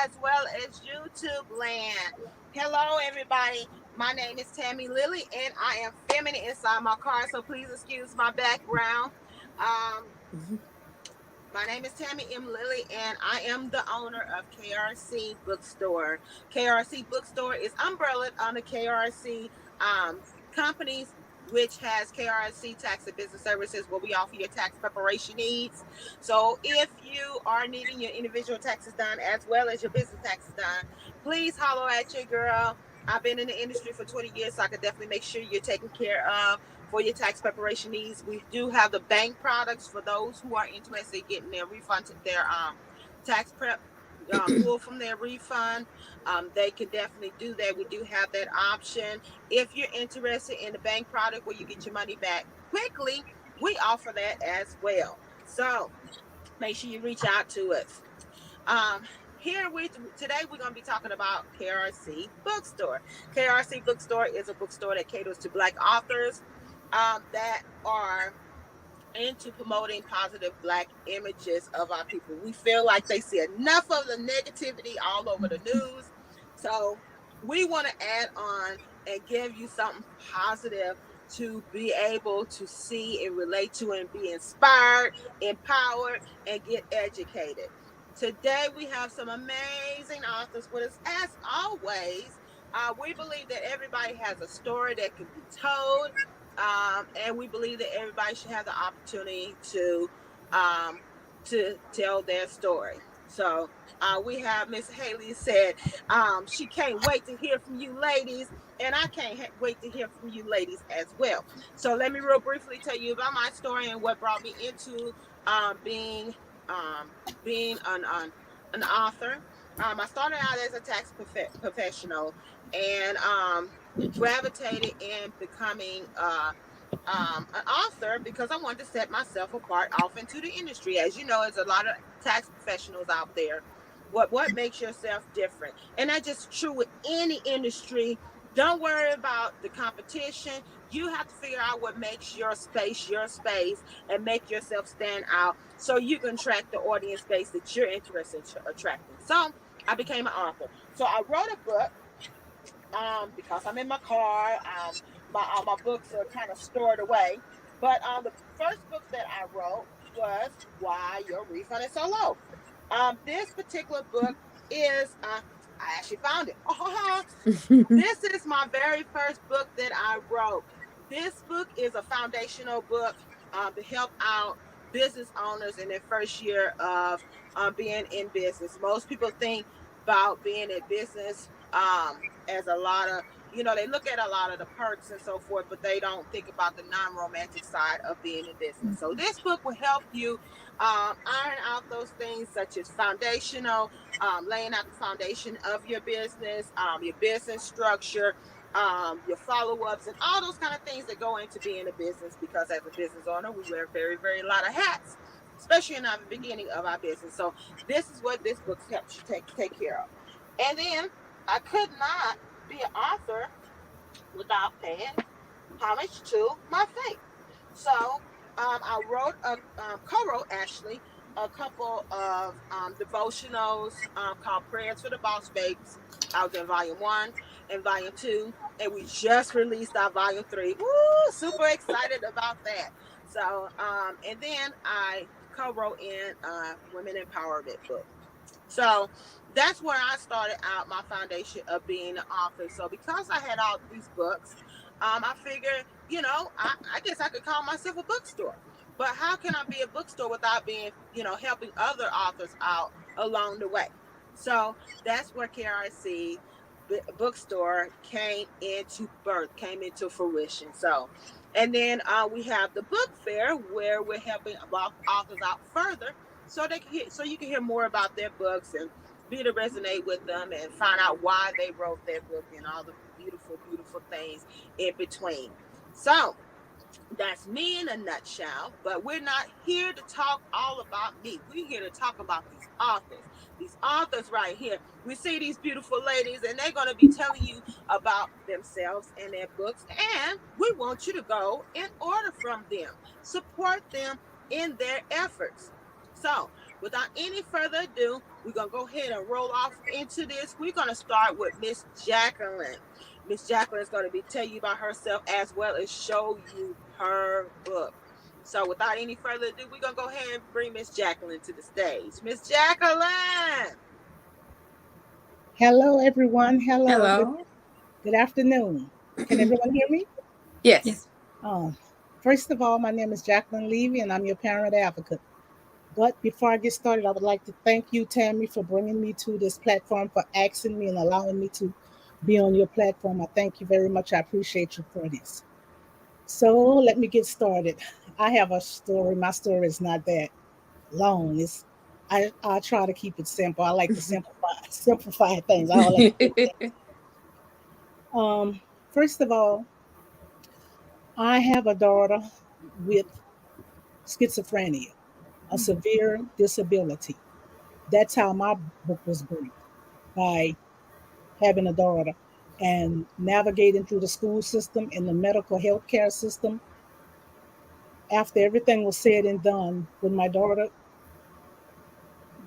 as well as YouTube land. Hello, everybody. My name is Tammy Lily, and I am feminine inside my car, so please excuse my background. Um, my name is Tammy M. Lilly, and I am the owner of KRC Bookstore. KRC Bookstore is umbrellaed on the KRC companies, which has KRC Tax and Business Services, where we offer your tax preparation needs. So if you are needing your individual taxes done as well as your business taxes done, please holler at your girl. I've been in the industry for 20 years, so I can definitely make sure you're taken care of for your tax preparation needs. We do have the bank products for those who are interested in getting their refund, their tax prep pulled from their refund. They can definitely do that. We do have that option. If you're interested in the bank product where you get your money back quickly, we offer that as well. So make sure you reach out to us. Um, here we today we're going to be talking about KRC Bookstore. KRC Bookstore is a bookstore that caters to Black authors that are into promoting positive Black images of our people. We feel like they see enough of the negativity all over the news, so we want to add on and give you something positive to be able to see and relate to and be inspired, empowered, and get educated. Today we have some amazing authors with us. As always, we believe that everybody has a story that can be told, and we believe that everybody should have the opportunity um, to tell their story. So we have Miss Haley said she can't wait to hear from you ladies, and I can't wait to hear from you ladies as well. So let me real briefly tell you about my story and what brought me into um, being um, being an author. I started out as a tax professional, and gravitated in becoming an author because I wanted to set myself apart off into the industry. As you know, there's a lot of tax professionals out there. What makes yourself different? And that's just true with any industry. Don't worry about the competition. You have to figure out what makes your space, and make yourself stand out so you can attract the audience base that you're interested in attracting. So I became an author. So I wrote a book because I'm in my car. My books are kind of stored away. But the first book that I wrote was Why Your Refund is So Low. This particular book is, I actually found it. This is my very first book that I wrote. This book is a foundational book to help out business owners in their first year of being in business. Most people think about being in business as a lot of, they look at a lot of the perks and so forth, but they don't think about the non-romantic side of being in business. So this book will help you iron out those things such as foundational, laying out the foundation of your business structure, your follow-ups, and all those kind of things that go into being a business. Because as a business owner, we wear very, very a lot of hats, especially in the beginning of our business. So this is what this book helps you take care of. And then I could not be an author without paying homage to my faith. So I wrote co-wrote actually a couple of devotionals called Prayers for the Boss Babes. I was in volume 1 and volume 2, and we just released our volume 3. Woo! Super excited about that. So and then I co-wrote in Women Empowerment book. So that's where I started out my foundation of being an author. So because I had all these books, I figured, I guess I could call myself a bookstore. But how can I be a bookstore without being, helping other authors out along the way? So that's where KRC bookstore came into birth, came into fruition. So, and then we have the book fair where we're helping authors out further so so you can hear more about their books and be to resonate with them and find out why they wrote their book and all the beautiful, beautiful things in between. So that's me in a nutshell, but we're not here to talk all about me. We're here to talk about these authors. These authors right here. We see these beautiful ladies, and they're going to be telling you about themselves and their books. And we want you to go and order from them, support them in their efforts. So without any further ado, we're gonna go ahead and roll off into this. We're gonna start with Miss Jacqueline. Miss Jacqueline is gonna be tell you about herself as well as show you her book. So without any further ado, we're gonna go ahead and bring Miss Jacqueline to the stage. Miss Jacqueline. Hello, everyone. Hello. Hello. Good afternoon. Can everyone hear me? Yes. Um, First of all, my name is Jacqueline Levy, and I'm your parent advocate. But before I get started, I would like to thank you, Tammy, for bringing me to this platform, for asking me and allowing me to be on your platform. I thank you very much. I appreciate you for this. So let me get started. I have a story. My story is not that long. I try to keep it simple. I like to simplify things. I don't like to do it. Um, First of all, I have a daughter with schizophrenia, a severe disability. That's how my book was birthed, by having a daughter and navigating through the school system and the medical health care system. After everything was said and done, when my daughter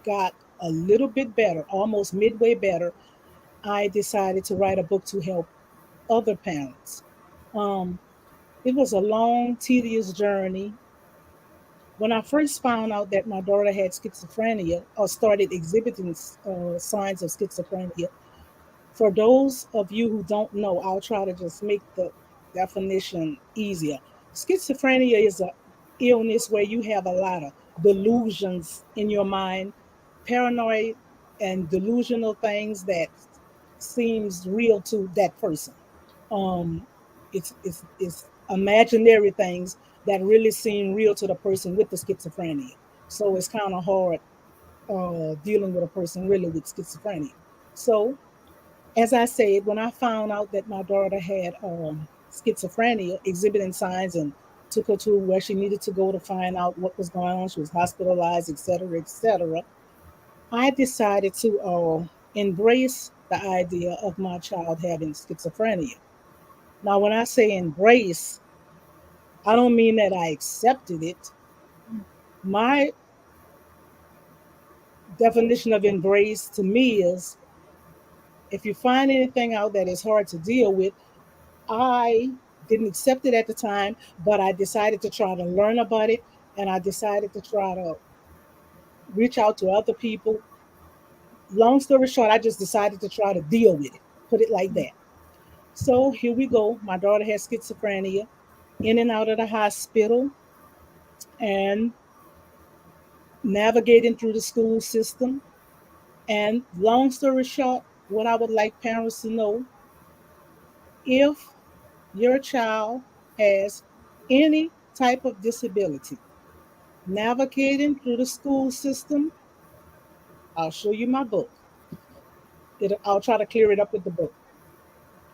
got a little bit better, almost midway better, I decided to write a book to help other parents. Um, it was a long, tedious journey. When I first found out that my daughter had schizophrenia or started exhibiting signs of schizophrenia, for those of you who don't know, I'll try to just make the definition easier. Schizophrenia is an illness where you have a lot of delusions in your mind, paranoid and delusional things that seems real to that person. Um, it's imaginary things that really seem real to the person with the schizophrenia. So it's kind of hard dealing with a person really with schizophrenia. So as I said, when I found out that my daughter had schizophrenia, exhibiting signs, and took her to where she needed to go to find out what was going on, she was hospitalized, etc., etc. I decided to embrace the idea of my child having schizophrenia. Now, when I say embrace, I don't mean that I accepted it. My definition of embrace to me is, if you find anything out that is hard to deal with, I didn't accept it at the time, but I decided to try to learn about it, and I decided to try to reach out to other people. Long story short, I just decided to try to deal with it, put it like that. So here we go. My daughter has schizophrenia, in and out of the hospital, and navigating through the school system. And long story short, what I would like parents to know, if your child has any type of disability, navigating through the school system, I'll show you my book. I'll try to clear it up with the book.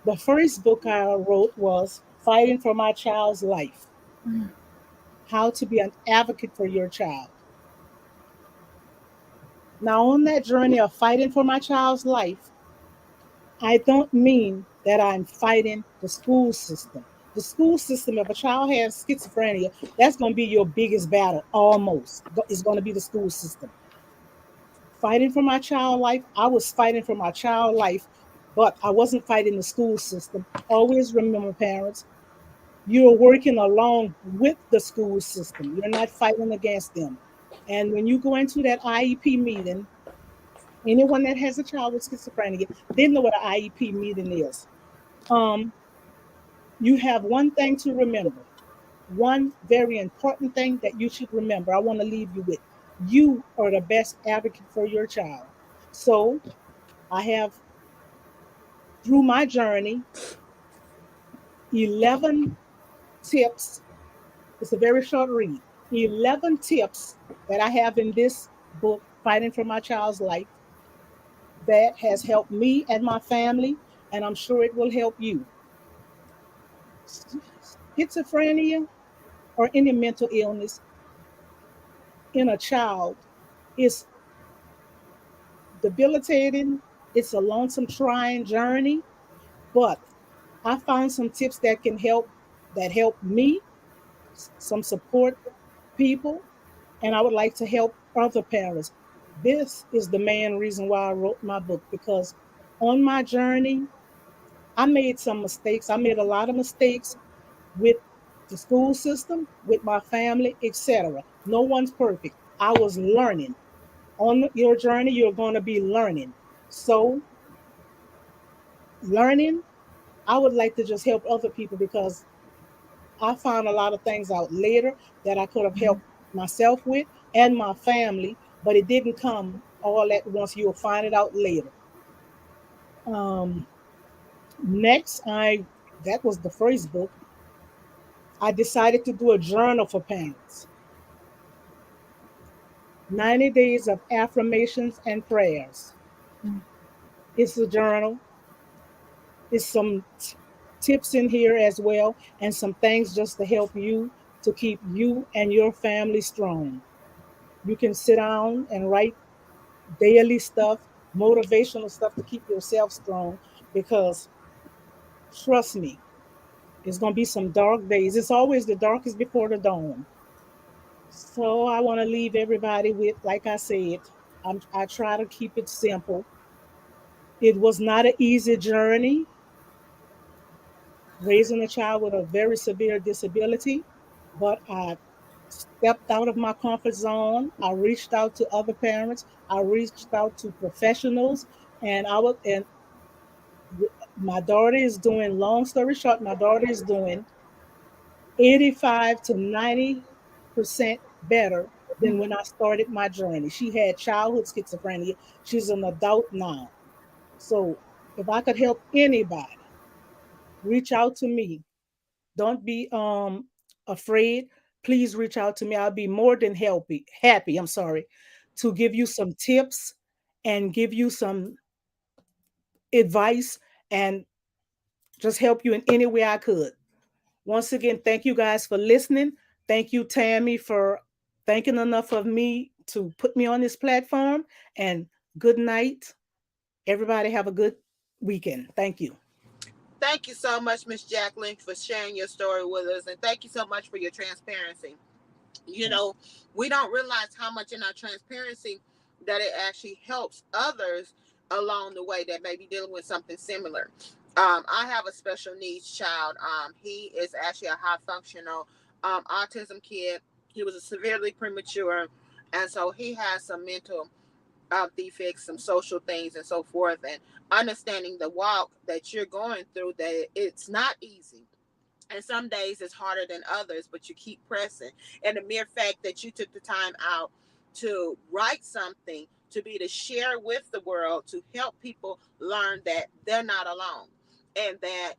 The first book I wrote was Fighting for My Child's Life, How to Be an Advocate for Your Child. Now, on that journey of fighting for my child's life, I don't mean that I'm fighting the school system. The school system, if a child has schizophrenia, that's going to be your biggest battle, almost. It's going to be the school system. Fighting for my child life, I was fighting for my child life, but I wasn't fighting the school system. Always remember, parents, you're working along with the school system. You're not fighting against them. And when you go into that IEP meeting, anyone that has a child with schizophrenia, they know what an IEP meeting is. Um, you have one thing to remember, one very important thing that you should remember. I want to leave you with. You are the best advocate for your child. So I have, through my journey, 11 tips. It's a very short read. 11 tips that I have in this book, Fighting for My Child's Life, that has helped me and my family, and I'm sure it will help you. Schizophrenia or any mental illness in a child is debilitating. It's a lonesome, trying journey, but I found some tips that can help, that help me, some support people, and I would like to help other parents. This is the main reason why I wrote my book, because on my journey, I made some mistakes. I made a lot of mistakes with the school system, with my family, etc. No one's perfect. I was learning. On your journey, you're going to be learning. So, learning, I would like to just help other people, because I found a lot of things out later that I could have helped myself with and my family, but it didn't come all at once. You'll find it out later. Um, Next, I that was the first book. I decided to do a journal for parents. 90 days of affirmations and prayers. It's a journal. It's some tips in here as well, and some things just to help you to keep you and your family strong. You can sit down and write daily stuff, motivational stuff to keep yourself strong, because trust me, it's going to be some dark days. It's always the darkest before the dawn. So I want to leave everybody with, like I said, I try to keep it simple. It was not an easy journey raising a child with a very severe disability, but I stepped out of my comfort zone. I reached out to other parents. I reached out to professionals, and my daughter is doing. Long story short, my daughter is doing 85 to 90% better than when I started my journey. She had childhood schizophrenia. She's an adult now. So if I could help anybody, reach out to me. Don't be afraid. Please reach out to me. I'll be more than happy, I'm sorry, to give you some tips and give you some advice and just help you in any way I could. Once again, thank you guys for listening. Thank you, Tammy, for thinking enough of me to put me on this platform. And good night. Everybody have a good weekend. Thank you. Thank you so much, Miss Jacqueline, for sharing your story with us, and thank you so much for your transparency. You know, we don't realize how much in our transparency that it actually helps others along the way that may be dealing with something similar. I have a special needs child. He is actually a high functional autism kid. He was a severely premature, and so he has some mental defects, some social things, and so forth. And understanding the walk that you're going through, that it's not easy, and some days it's harder than others, but you keep pressing. And the mere fact that you took the time out to write something to be to share with the world, to help people learn that they're not alone, and that,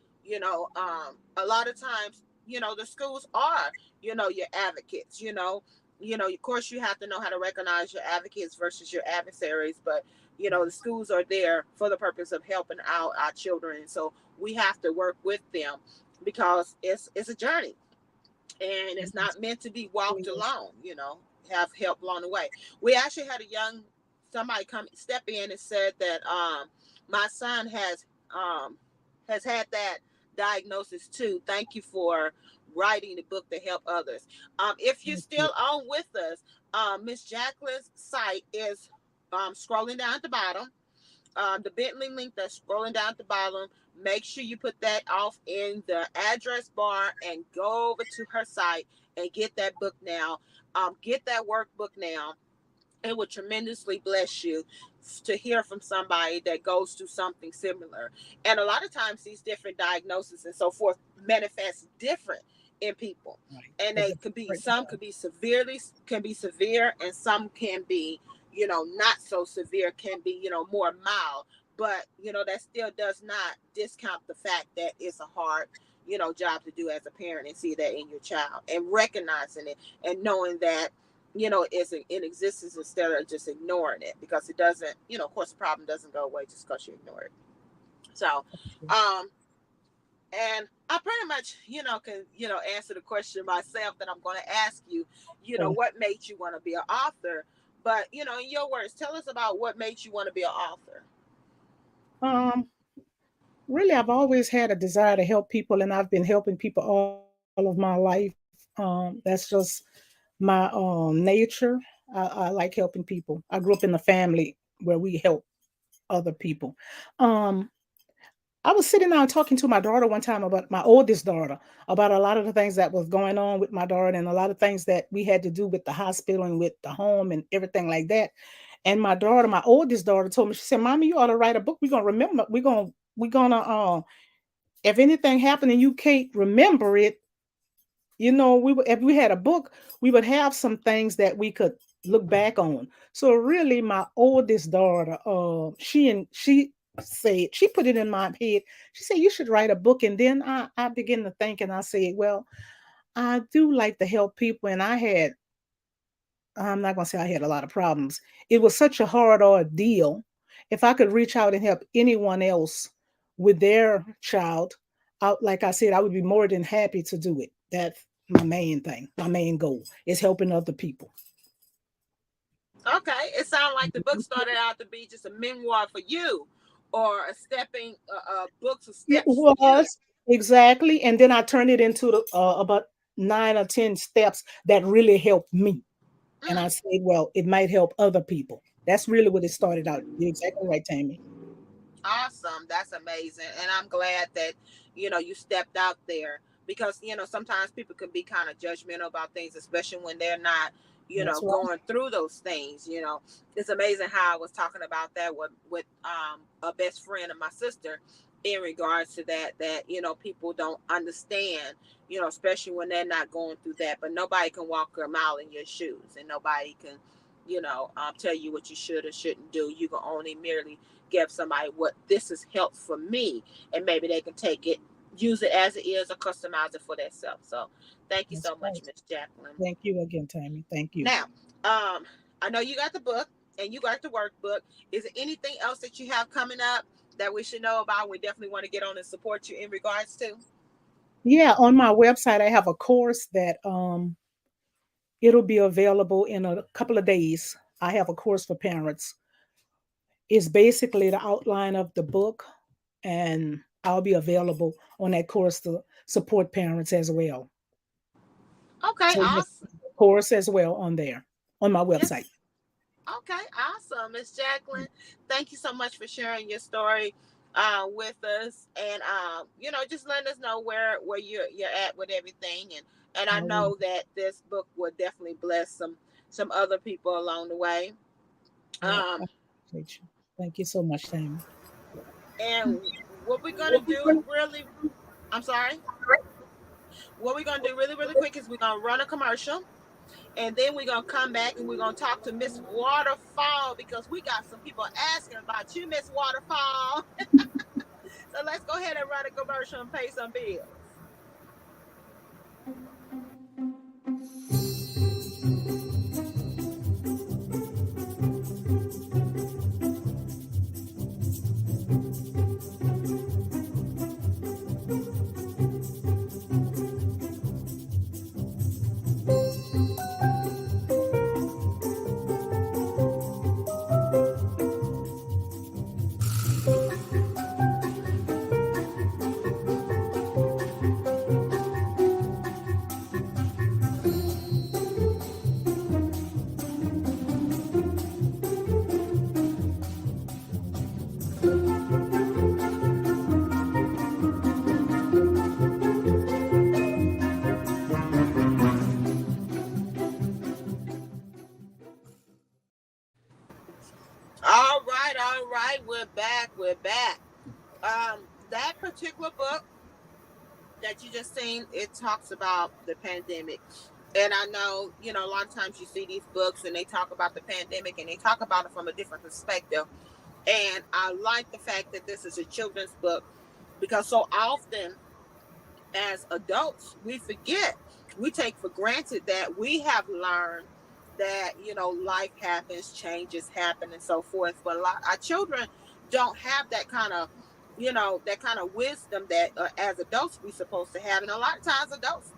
a lot of times, the schools are, your advocates. Of course, you have to know how to recognize your advocates versus your adversaries, but the schools are there for the purpose of helping out our children. So we have to work with them, because it's a journey, and it's not meant to be walked alone. Have help along the way. We actually had a young somebody come step in and said that my son has had that diagnosis too. Thank you for writing the book to help others. If you're still on with us, Miss Jacqueline's site is scrolling down at the bottom. The Bitly link that's scrolling down at the bottom. Make sure you put that off in the address bar and go over to her site and get that book now. Get that workbook now. It will tremendously bless you to hear from somebody that goes through something similar. And a lot of times these different diagnoses and so forth manifest different in people. Right. And they could be, some could be severe, and some can be, not so severe, can be, more mild. But, that still does not discount the fact that it's a hard, job to do as a parent, and see that in your child and recognizing it and knowing that, it's in existence, instead of just ignoring it, because it doesn't, of course, the problem doesn't go away just because you ignore it. So, and I pretty much, can, answer the question myself that I'm going to ask you, what made you want to be an author? But, in your words, tell us about what made you want to be an author. Really, I've always had a desire to help people, and I've been helping people all of my life. That's just my nature. I like helping people. I grew up in a family where we help other people. Um, I was sitting down talking to my daughter one time about my oldest daughter about a lot of the things that was going on with my daughter and a lot of things that we had to do with the hospital and with the home and everything like that. And my daughter, my oldest daughter, told me, she said, "Mommy, you ought to write a book. We're gonna remember. We're gonna if anything happened and you can't remember it, if we had a book, we would have some things that we could look back on." So really, my oldest daughter, she said, she put it in my head. She said, "You should write a book." And then I began to think, and I said, well, I do like to help people, and I'm not gonna say I had a lot of problems. It was such a hard ordeal. If I could reach out and help anyone else with their child, like I said, I would be more than happy to do it. That's my main thing. My main goal is helping other people. Okay, it sounds like the book started out to be just a memoir for you, or a stepping books of It steps for you. was exactly, and then I turned it into about 9 or 10 steps that really helped me. And Mm, I said, well, it might help other people. That's really what it started out. You're exactly right, Tammy. awesome, that's amazing, and I'm glad that you stepped out there, because sometimes people can be kind of judgmental about things, especially when they're not That's right. going through those things. It's amazing how I was talking about that with a best friend of my sister, in regards to that people don't understand, especially when they're not going through that. But nobody can walk a mile in your shoes, and nobody can tell you what you should or shouldn't do. You can only merely give somebody what this is help for me, and maybe they can take it, use it as it is, or customize it for themselves. So thank you That's so much, right. Miss Jacqueline. Thank you again, Tammy. Thank you. Now, I know you got the book and you got the workbook. Is there anything else that you have coming up that we should know about? We definitely want to get on and support you in regards to. Yeah, on my website, I have a course that it'll be available in a couple of days. I have a course for parents. It's basically the outline of the book, and I'll be available on that course to support parents as well. Okay, So yes, awesome. a course as well on there on my website. Yes. Okay, awesome, Miss Jacqueline. Thank you so much for sharing your story with us, and just letting us know where you're at with everything, and I I will. know that this book will definitely bless some other people along the way. Yep, I Um, appreciate you. Thank you so much, Tammy. and what we're gonna do really, I'm sorry, what we're gonna do really really quick is we're gonna run a commercial, and then we're gonna come back and we're gonna talk to Miss Waterfall, because we got some people asking about you, Miss Waterfall. So let's go ahead and run a commercial and pay some bills. All right, we're back. We're back. That particular book that you just seen, it talks about the pandemic. And I know, a lot of times you see these books and they talk about the pandemic and they talk about it from a different perspective. And I like the fact that this is a children's book, because so often as adults, we forget, we take for granted that we have learned that, life happens, changes happen, and so forth. But a lot, our children don't have that kind of wisdom that as adults we supposed to have. And a lot of times adults,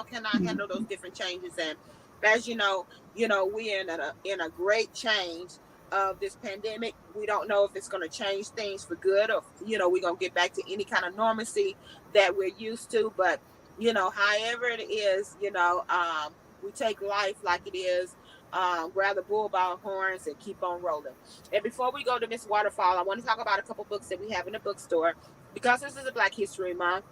cannot handle those different changes. And as we're in a great change of this pandemic. We don't know if it's going to change things for good, or we're going to get back to any kind of normalcy that we're used to. But however it is, we take life like it is. grab the bull by the horns and keep on rolling. And before we go to Miss Waterfall, I want to talk about a couple books that we have in the bookstore because this is a Black History Month.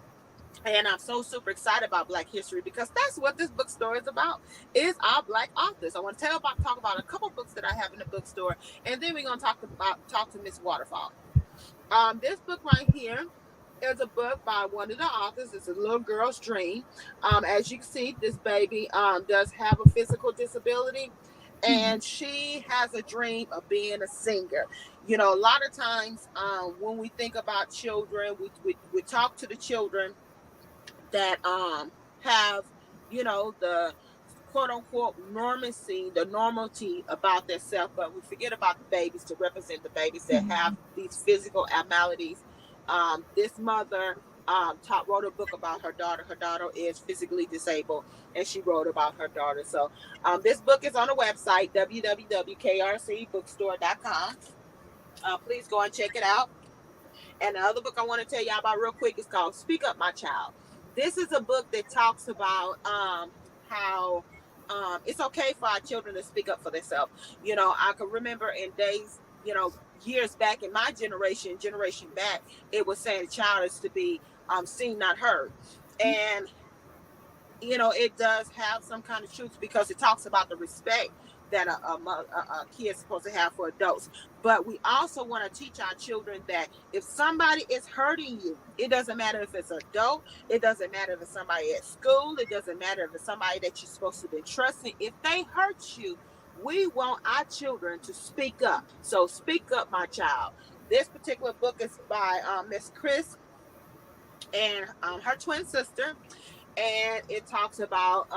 And I'm so super excited about Black history because that's what this bookstore is about. Is our Black authors. I want to talk about a couple books that I have in the bookstore, and then we're gonna talk to Miss Waterfall. This book right here is a book by one of the authors. It's a little girl's dream. As you can see, this baby does have a physical disability, and she has a dream of being a singer. You know, a lot of times when we think about children, we talk to the children that have, you know, the quote unquote normacy, the normality about themselves, but we forget about the babies to represent the babies that have these physical abnormalities. This mother wrote a book about her daughter. Her daughter is physically disabled, and she wrote about her daughter. So this book is on the website www.krcbookstore.com. Please go and check it out. And the other book I want to tell y'all about real quick is called Speak Up, My Child. This is a book that talks about how it's okay for our children to speak up for themselves. You know, I can remember in days, you know, years back in my generation back, it was saying a child is to be seen, not heard. And, you know, it does have some kind of truth because it talks about the respect that a kid is supposed to have for adults. But we also want to teach our children that if somebody is hurting you, it doesn't matter if it's an adult, it doesn't matter if it's somebody at school, it doesn't matter if it's somebody that you're supposed to be trusting. If they hurt you, we want our children to speak up. So speak up, my child. This particular book is by Miss Chris and her twin sister, and it talks about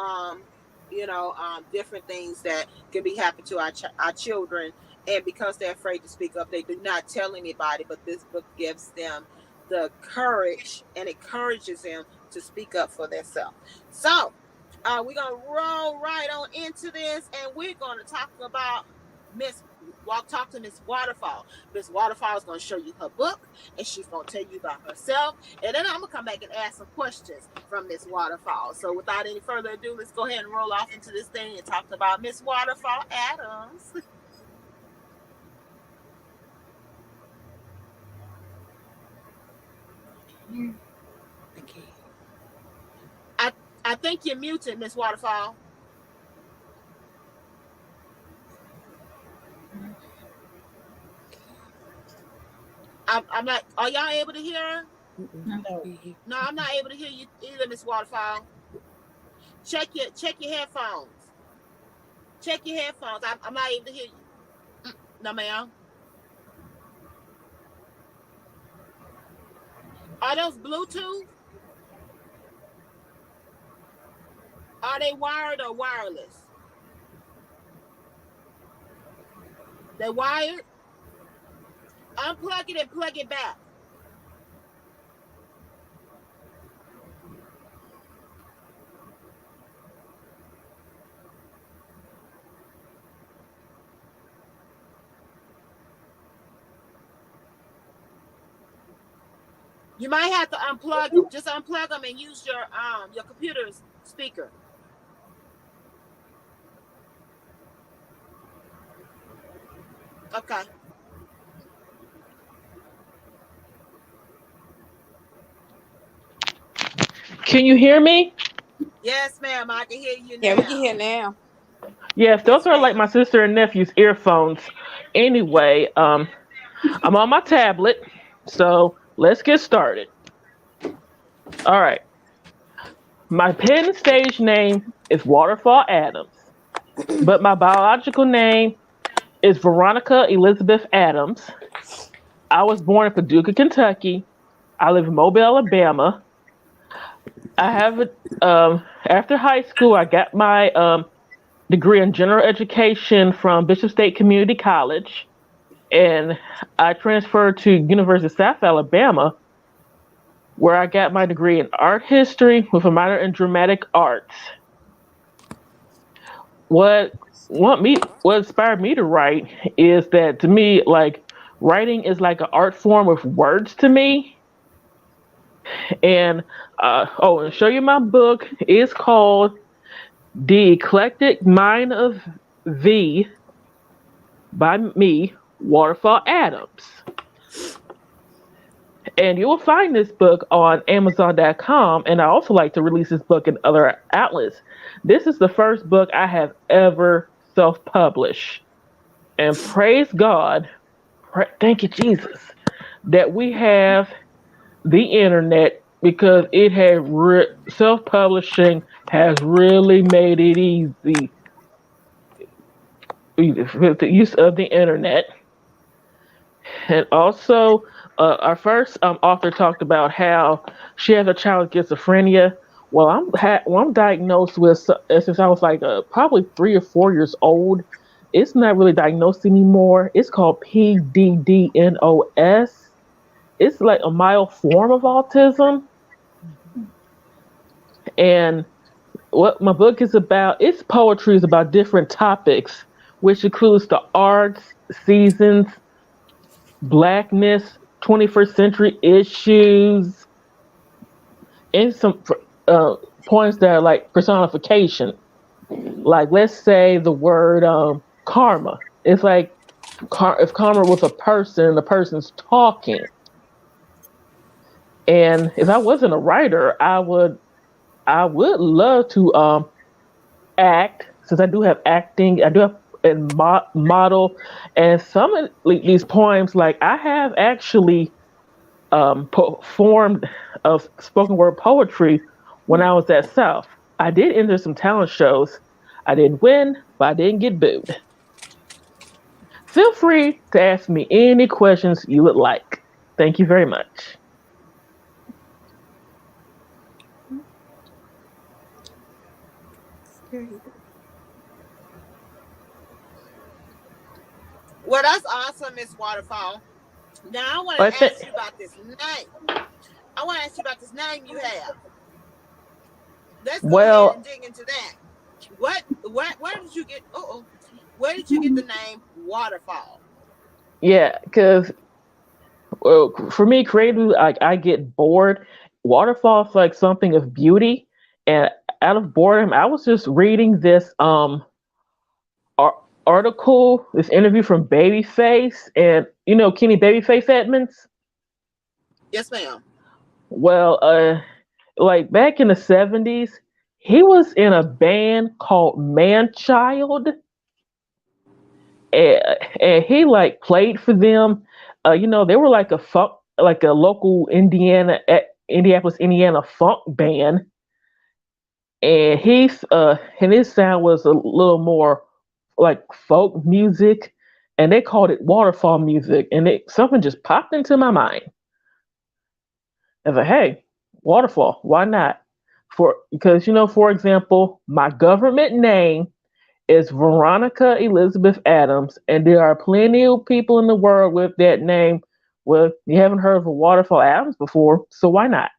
different things that can be happening to our children, and because they're afraid to speak up, they do not tell anybody. But this book gives them the courage and encourages them to speak up for themselves. So we're gonna roll right on into this, and we're gonna talk about talk to Miss Waterfall. Miss Waterfall is going to show you her book, and she's going to tell you about herself. And then I'm going to come back and ask some questions from Miss Waterfall. So without any further ado, let's go ahead and roll off into this thing and talk about Miss Waterfall Adams. Okay. I think you're muted, Miss Waterfall. I'm not. Are y'all able to hear her? No, I'm not able to hear you either, Miss Waterfall. Check your headphones. Check your headphones. I'm not able to hear you. No, ma'am. Are those Bluetooth? Are they wired or wireless? They wired? Unplug it and plug it back. You might have to unplug them. Just unplug them and use your computer's speaker. Okay. Can you hear me? Yes, ma'am. I can hear you now. Yeah, we can hear now. Yes, those are like my sister and nephew's earphones. Anyway, I'm on my tablet, so let's get started. All right. My pen stage name is Waterfall Adams, but my biological name is Veronica Elizabeth Adams. I was born in Paducah, Kentucky. I live in Mobile, Alabama. I have after high school, I got my degree in general education from Bishop State Community College, and I transferred to University of South Alabama, where I got my degree in art history with a minor in dramatic arts. What inspired me to write is that, to me, like, writing is like an art form with words to me. And and show you my book. It's called The Eclectic Mind of V by me, Waterfall Adams. And you will find this book on Amazon.com. And I also like to release this book in other outlets. This is the first book I have ever self published. And praise God, thank you, Jesus, that we have the internet because it has self publishing has really made it easy with the use of the internet. And also, our first author talked about how she has a child with schizophrenia. Well, I'm diagnosed with since I was like probably 3 or 4 years old. It's not really diagnosed anymore. It's called PDDNOS. It's like a mild form of autism. And what my book is about, its poetry is about different topics, which includes the arts, seasons, blackness, 21st century issues, and some points that are like personification. Like, let's say the word karma. It's like if karma was a person, the person's talking. And if I wasn't a writer, I would love to act, since I do have acting. I do have a model, and some of these poems, like I have actually performed of spoken word poetry when I was at South. I did enter some talent shows. I didn't win, but I didn't get booed. Feel free to ask me any questions you would like. Thank you very much. Well, that's awesome, Miss Waterfall. Now I want I to think, ask you about this name. I want to ask you about this name you have. Let's go ahead and well, dig into that. Where did you get? Where did you get the name Waterfall? yeah, because well, for me, creatively, like I get bored. Waterfall is like something of beauty, and out of boredom, I was just reading this ar- article, this interview from Babyface, and Kenny Babyface Edmonds. Yes, ma'am. Well, like back in the '70s, he was in a band called Manchild, and, and he like played for them. They were like like a local Indianapolis, Indiana funk band, and his sound was a little more like folk music, and they called it waterfall music, and something just popped into my mind. I was like, hey, waterfall, why not? Because for example, my government name is Veronica Elizabeth Adams, and there are plenty of people in the world with that name. Well, you haven't heard of a Waterfall Adams before, so why not?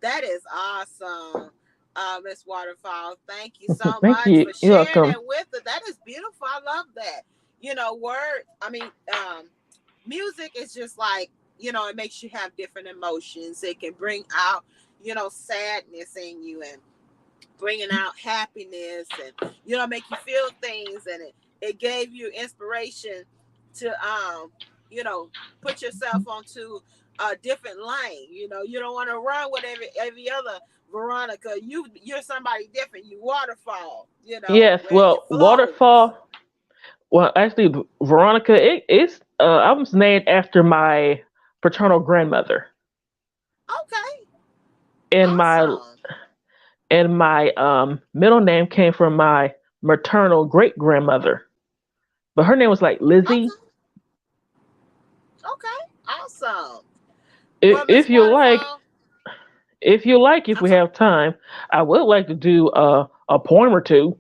That is awesome, Miss Waterfall. Thank you so Thank much you. for You're sharing welcome. that with us. That is beautiful. I love that. Words. Music is just like, it makes you have different emotions. It can bring out, sadness in you and bringing out happiness and, make you feel things. And it gave you inspiration to, you know, put yourself onto a different lane. You don't want to run with every other Veronica. You're somebody different. You waterfall, Yes, where it well, flows. Waterfall. Well, actually, Veronica, it's I was named after my paternal grandmother, Okay. and my Awesome. middle name came from my maternal great grandmother, but her name was like Lizzie. Okay. Okay. Awesome. If, Well, Miss if you like, Waterfall, if I'm we sorry. have time, I would like to do a poem or two.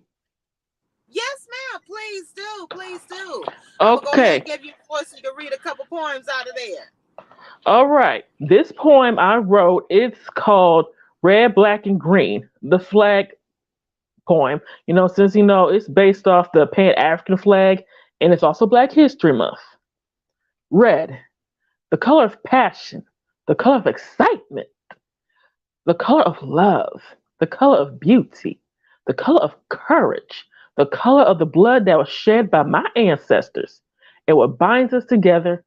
Yes, ma'am. Please do. Please do. I'm gonna go ahead and Okay, give you a voice so you can read a couple poems out of there. all right. This poem I wrote, it's called Red, Black, and Green, the flag poem. Since it's based off the Pan African flag, and it's also Black History Month. Red, the color of passion, the color of excitement, the color of love, the color of beauty, the color of courage, the color of the blood that was shed by my ancestors, and what binds us together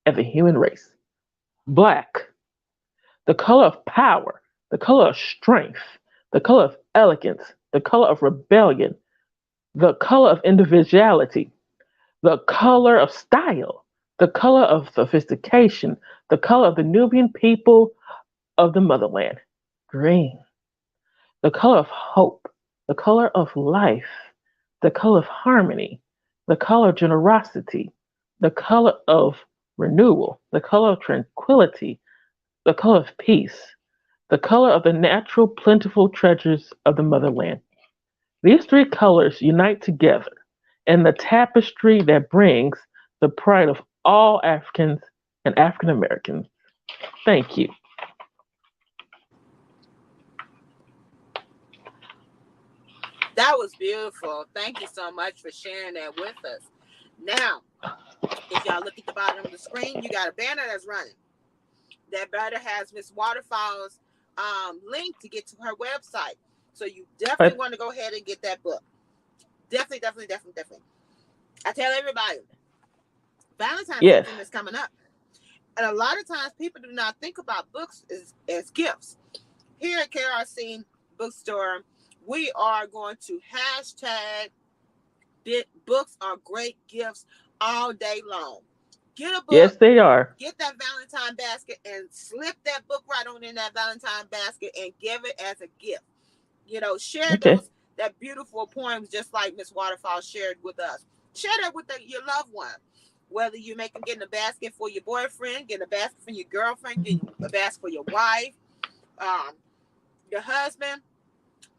as a human race. Black, the color of power, the color of strength, the color of elegance, the color of rebellion, the color of individuality, the color of style, the color of sophistication, the color of the Nubian people of the motherland. Green, the color of hope, the color of life, the color of harmony, the color of generosity, the color of renewal, the color of tranquility, the color of peace, the color of the natural, plentiful treasures of the motherland. These three colors unite together in the tapestry that brings the pride of all Africans and African Americans. Thank you. That was beautiful. Thank you so much for sharing that with us. Now, if y'all look at the bottom of the screen, you got a banner that's running. That banner has Miss Waterfall's link to get to her website. So you definitely want to go ahead and get that book. Definitely. I tell everybody, Valentine's season is coming up. And a lot of times people do not think about books as gifts. Here at KRC Bookstore, we are going to hashtag books are great gifts all day long. Get a book. Yes, they are. Get that Valentine basket and slip that book right on in that Valentine basket and give it as a gift. You know, share that beautiful poems just like Miss Waterfall shared with us. Share that with your loved one. Whether you make them get in a basket for your boyfriend, get a basket for your girlfriend, get a basket for your wife, your husband,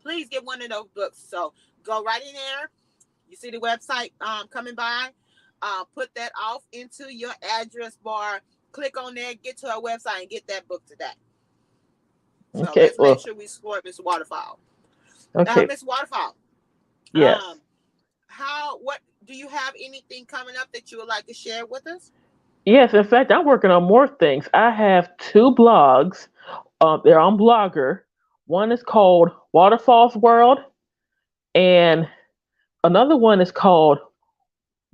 please get one of those books. So go right in there. You see the website coming by. Put that off into your address bar. Click on there, get to our website, and get that book today. So let's make sure we support Miss Waterfall. Okay. Miss Waterfall. Yes. What do you have anything coming up that you would like to share with us? Yes, in fact, I'm working on more things. I have 2 blogs. They're on Blogger. One is called Waterfalls World, and another one is called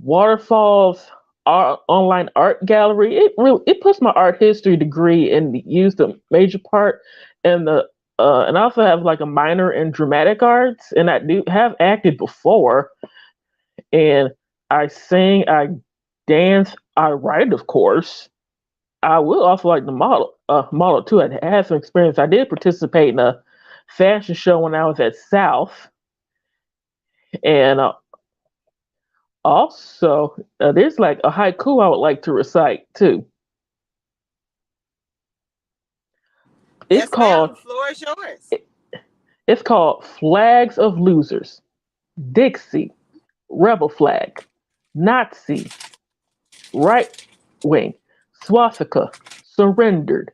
Waterfalls Online Art Gallery. It puts my art history degree and used a major part in the and I also have like a minor in dramatic arts, and I do have acted before, and I sing, I dance, I write, of course. I would also like to model too. I had some experience. I did participate in a fashion show when I was at South, and also there's like a haiku I would like to recite too. It's called. The floor is yours. It's called Flags of Losers. Dixie, rebel flag. Nazi, right wing. Swastika, surrendered.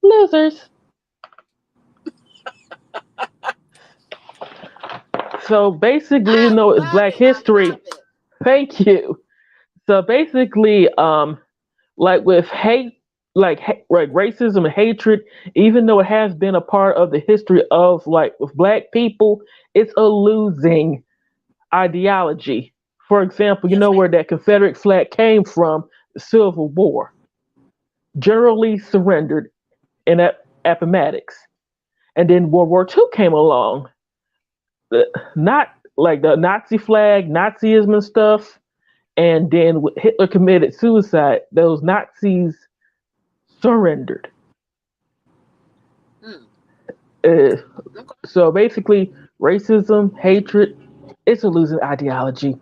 Losers. So basically, it's Black History. Thank you. So basically, like with hate, like racism and hatred, even though it has been a part of the history of like with Black people, it's a losing ideology. For example, you know where that Confederate flag came from? The Civil War. General Lee surrendered in Appomattox, and then World War II came along. Not like the Nazi flag, Nazism and stuff, and then Hitler committed suicide. Those Nazis surrendered. So basically, racism, hatred, it's a losing ideology.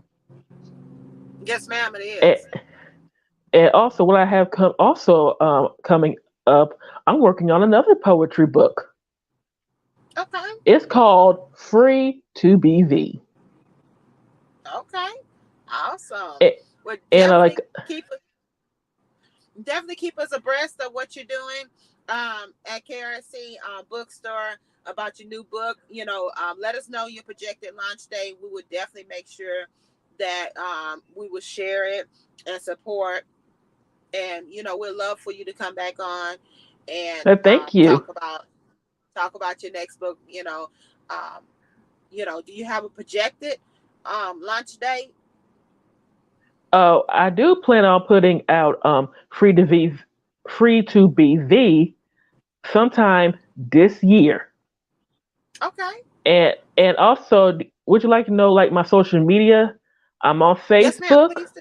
Yes, ma'am, it is. And also, what I have coming up, I'm working on another poetry book. Okay. It's called Free to Be Thee. Okay. Awesome. Definitely keep us abreast of what you're doing at KRC Bookstore about your new book. You know, let us know your projected launch date. We would definitely make sure that we will share it and support. And you know, we'd love for you to come back on and thank you. talk about your next book. You know, Do you have a projected launch date? Oh, I do plan on putting out free to be the sometime this year. Okay. And also, would you like to know like my social media? I'm on Yes, ma'am. Facebook. Please do.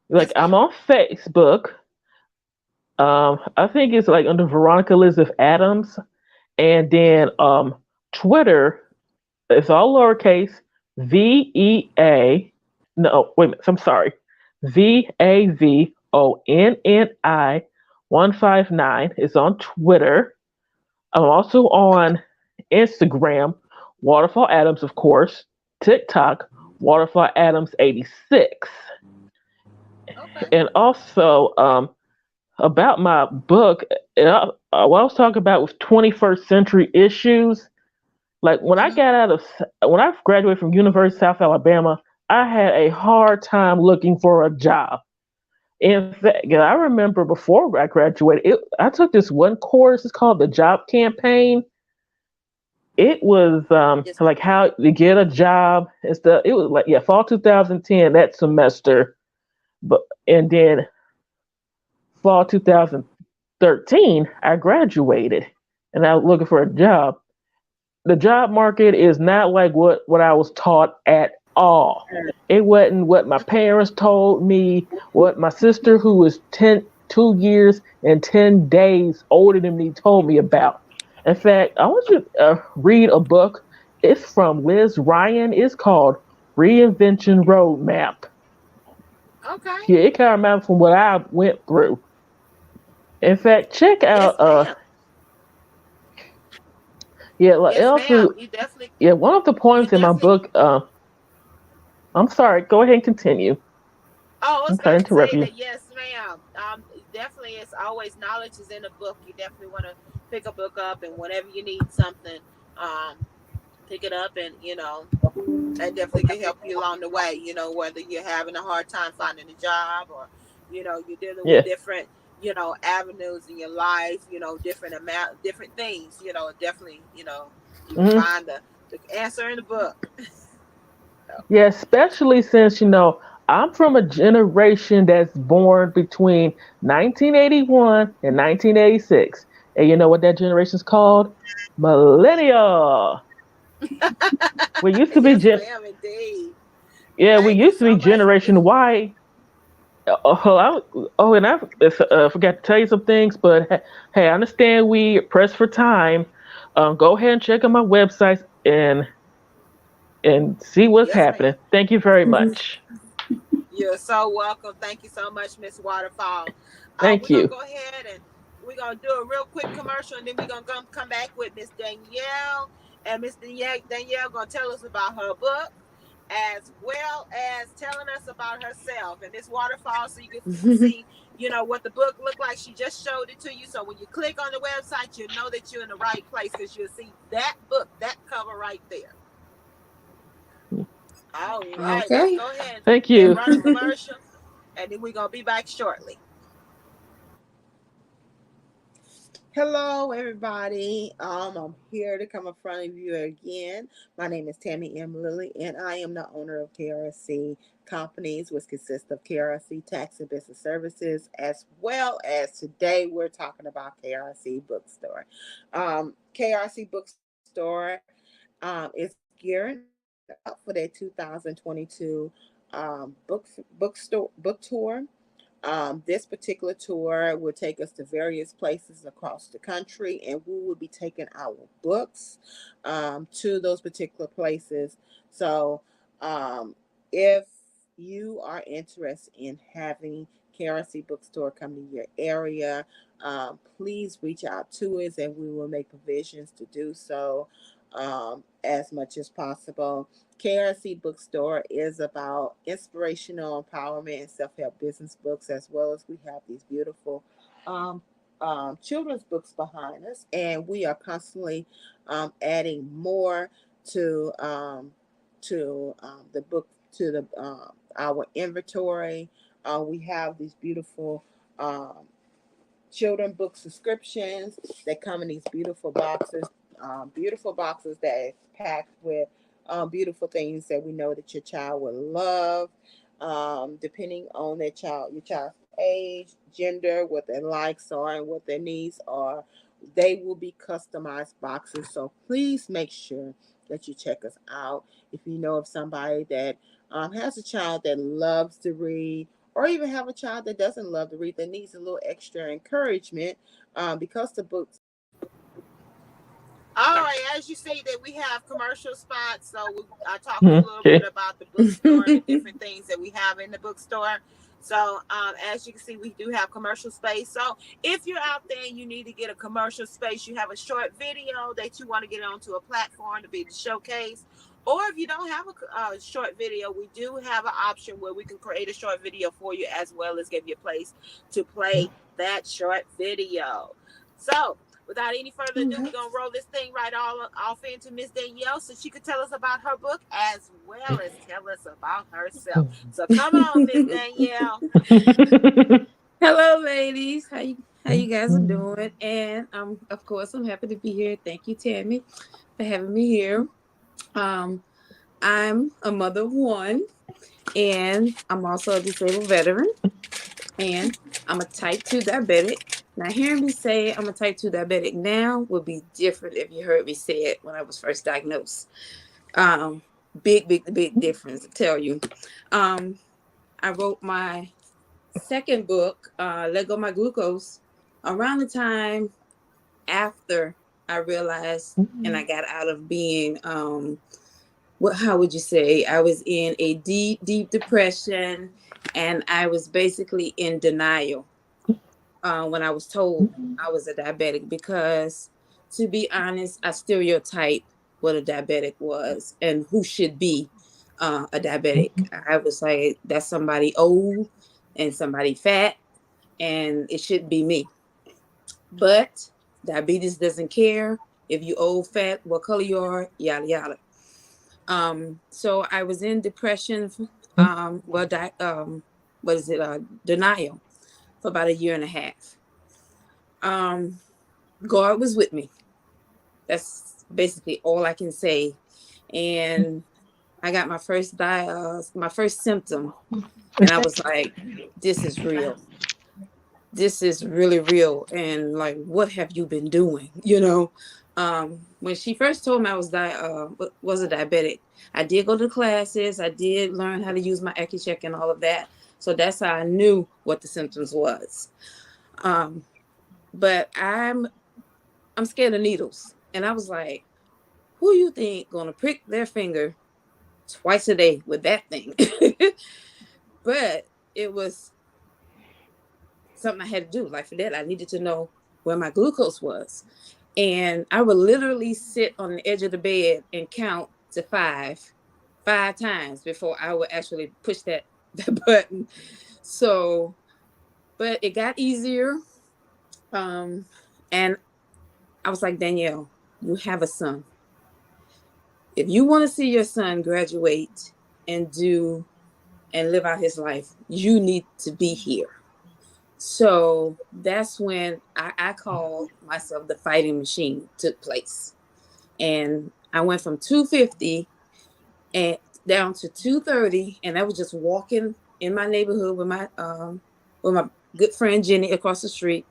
Like Yes, I'm ma'am. on Facebook. I think it's like under Veronica Elizabeth Adams, and then Hmm. Twitter. It's all lowercase. VEA. No, wait a minute. I'm sorry. VAVONNI 159 is on Twitter. I'm also Okay. on Instagram, Waterfall Adams, of course. TikTok, Waterfall Adams 86. Okay. And also, about my book, what I was talking about was 21st century issues. Like Hmm. when I graduated from University of South Alabama, I had a hard time looking for a job. In fact, I remember before I graduated, I took this one course. It's called the Job Campaign. It was Yes, ma'am. like how to get a job and stuff. It was like, yeah, fall 2010 that semester, but and then fall 2013 I graduated and I was looking for a job. The job market is not like what I was taught at all. It wasn't what my parents told me, what my sister, who was 2 years and 10 days older than me, told me about. In fact, I want you to read a book. It's from Liz Ryan. It's called Reinvention Roadmap. Okay. Yeah, it kind of reminds from what I went through. In fact, check Yes, out ma'am. yeah, like Yes, ma'am. also You definitely, yeah, one of the you points in my definitely. book, I'm sorry, go ahead and continue. Oh, I I'm was trying going to to interrupt say you. that yes, ma'am. Definitely, it's always knowledge is in a book. You definitely want to pick a book up, and whenever you need something, um, pick it up, and that definitely can help you along the way. Whether you're having a hard time finding a job, or you're dealing with Yeah. different avenues in your life. Different things. Definitely, you can Hmm. find the answer in the book. Yeah, especially since, I'm from a generation that's born between 1981 and 1986. And you know what that generation's called? Millennial. We used to be Yes, gen ma'am, indeed. Yeah, we Thank you used to be so much, Miss. Generation Y. And I forgot to tell you some things, but hey, I understand we pressed for time. Go ahead and check out my websites and see what's Yes, ma'am. happening. Thank you very much. You're so welcome. Thank you so much, Miss Waterfall. Thank We're gonna you. go ahead and we're gonna do a real quick commercial, and then we're gonna come back with Miss Danielle, and Miss Danielle gonna tell us about her book, as well as telling us about herself and Miss Waterfall, so you can see, what the book looked like. She just showed it to you, so when you click on the website, you know that you're in the right place because you'll see that book, that cover right there. All right, let's Okay. go ahead Thank and you. run a commercial, and then we're gonna be back shortly. Hello, everybody. I'm here to come in front of you again. My name is Tammy M. Lilly, and I am the owner of KRC Companies, which consists of KRC Tax and Business Services, as well as today we're talking about KRC Bookstore. KRC Bookstore is gearing up for their 2022 book tour. This particular tour will take us to various places across the country, and we will be taking our books to those particular places. So, if you are interested in having KRC Bookstore come to your area, please reach out to us, and we will make provisions to do so as much as possible. KRC Bookstore is about inspirational empowerment and self-help business books, as well as we have these beautiful um, children's books behind us, and we are constantly adding more to the book to the our inventory. We have these um, children book subscriptions that come in these beautiful boxes that is packed with beautiful things that we know that your child will love. Depending on your child's age, gender, what their likes are, and what their needs are, they will be customized boxes. So please make sure that you check us out. If you know of somebody that has a child that loves to read, or even have a child that doesn't love to read, that needs a little extra encouragement, because the books. All right, as you say that we have commercial spots, so I talked a little bit Okay. about the bookstore and the different things that we have in the bookstore. So as you can see, we do have commercial space. So if you're out there and you need to get a commercial space, you have a short video that you want to get onto a platform to be the showcase, or if you don't have a short video, we do have an option where we can create a short video for you, as well as give you a place to play that short video. So without any further ado, we're going to roll this thing right all off into Miss Danielle so she could tell us about her book as well as tell us about herself. So come on, Miss Danielle. Hello, ladies. How you guys are doing? And of course, I'm happy to be here. Thank you, Tammy, for having me here. I'm a mother of one, and I'm also a disabled veteran, and I'm a type 2 diabetic. Now, hearing me say I'm a type 2 diabetic now would be different if you heard me say it when I was first diagnosed. Big difference, I tell you. I wrote my second book, Let Go My Glucose, around the time after I realized and I got out of being, how would you say? I was in a deep depression, and I was basically in denial when I was told I was a diabetic, because to be honest, I stereotyped what a diabetic was and who should be a diabetic. I was like, that's somebody old and somebody fat, and it shouldn't be me. But diabetes doesn't care if you old, fat, what color you are, yada yada. So I was in depression, denial for about a year and a half. God was with me. That's basically all I can say. And I got my first symptom, and I was like, this is real. This is really real. And like, what have you been doing? When she first told me I was a diabetic, I did go to classes. I did learn how to use my Accu-Check and all of that. So that's how I knew what the symptoms was. But I'm scared of needles. And I was like, who you think gonna prick their finger twice a day with that thing? But it was something I had to do. Like, for that, I needed to know where my glucose was. And I would literally sit on the edge of the bed and count to five times before I would actually push that button. So, but it got easier. And I was like, Danielle, you have a son. If you want to see your son graduate and live out his life, you need to be here. So that's when I called myself the fighting machine took place. And I went from 250 and down to 230. And I was just walking in my neighborhood with my good friend Jenny across the street.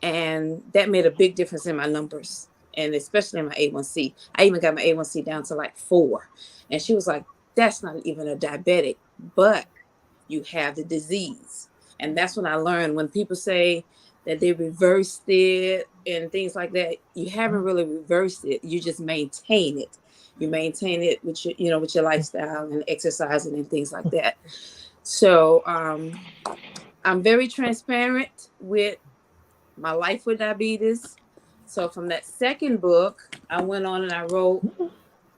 And that made a big difference in my numbers, and especially in my A1C. I even got my A1C down to like 4. And she was like, that's not even a diabetic, but you have the disease. And that's when I learned, when people say that they reversed it and things like that, you haven't really reversed it. You just maintain it. You maintain it with your lifestyle and exercising and things like that. So I'm very transparent with my life with diabetes. So from that second book, I went on and I wrote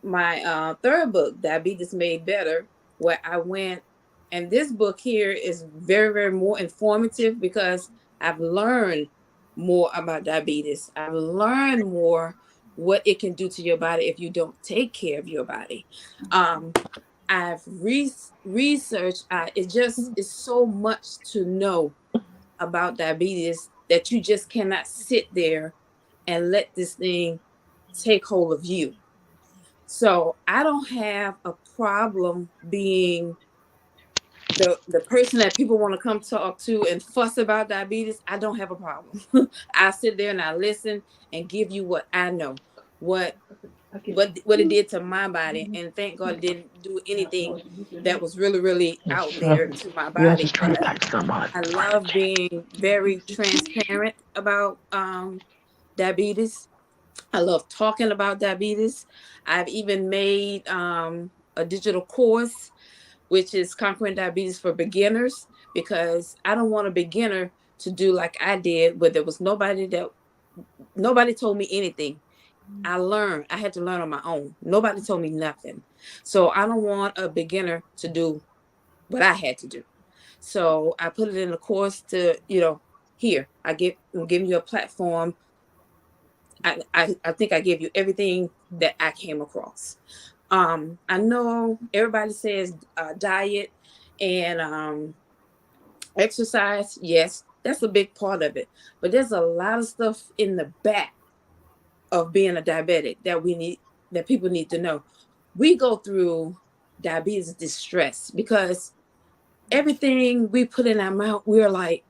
my third book, Diabetes Made Better, where I went. And this book here is very, very more informative because I've learned more about diabetes. I've learned more what it can do to your body if you don't take care of your body. I've researched. It just is so much to know about diabetes that you just cannot sit there and let this thing take hold of you. So I don't have a problem being the person that people want to come talk to and fuss about diabetes. I don't have a problem. I sit there and I listen and give you what I know, what it did to my body, and thank God it didn't do anything that was really, really out there to my Yeah, body. just try to But type some on. I love being very transparent about diabetes. I love talking about diabetes. I've even made a digital course, which is Conquering Diabetes for Beginners, because I don't want a beginner to do like I did, where there was nobody told me anything. I had to learn on my own. Nobody told me nothing. So I don't want a beginner to do what I had to do. So I put it in the course to, here, I'm giving you a platform. I think I gave you everything that I came across. I know everybody says diet and exercise. Yes, that's a big part of it. But there's a lot of stuff in the back of being a diabetic that people need to know. We go through diabetes distress because everything we put in our mouth, we're like,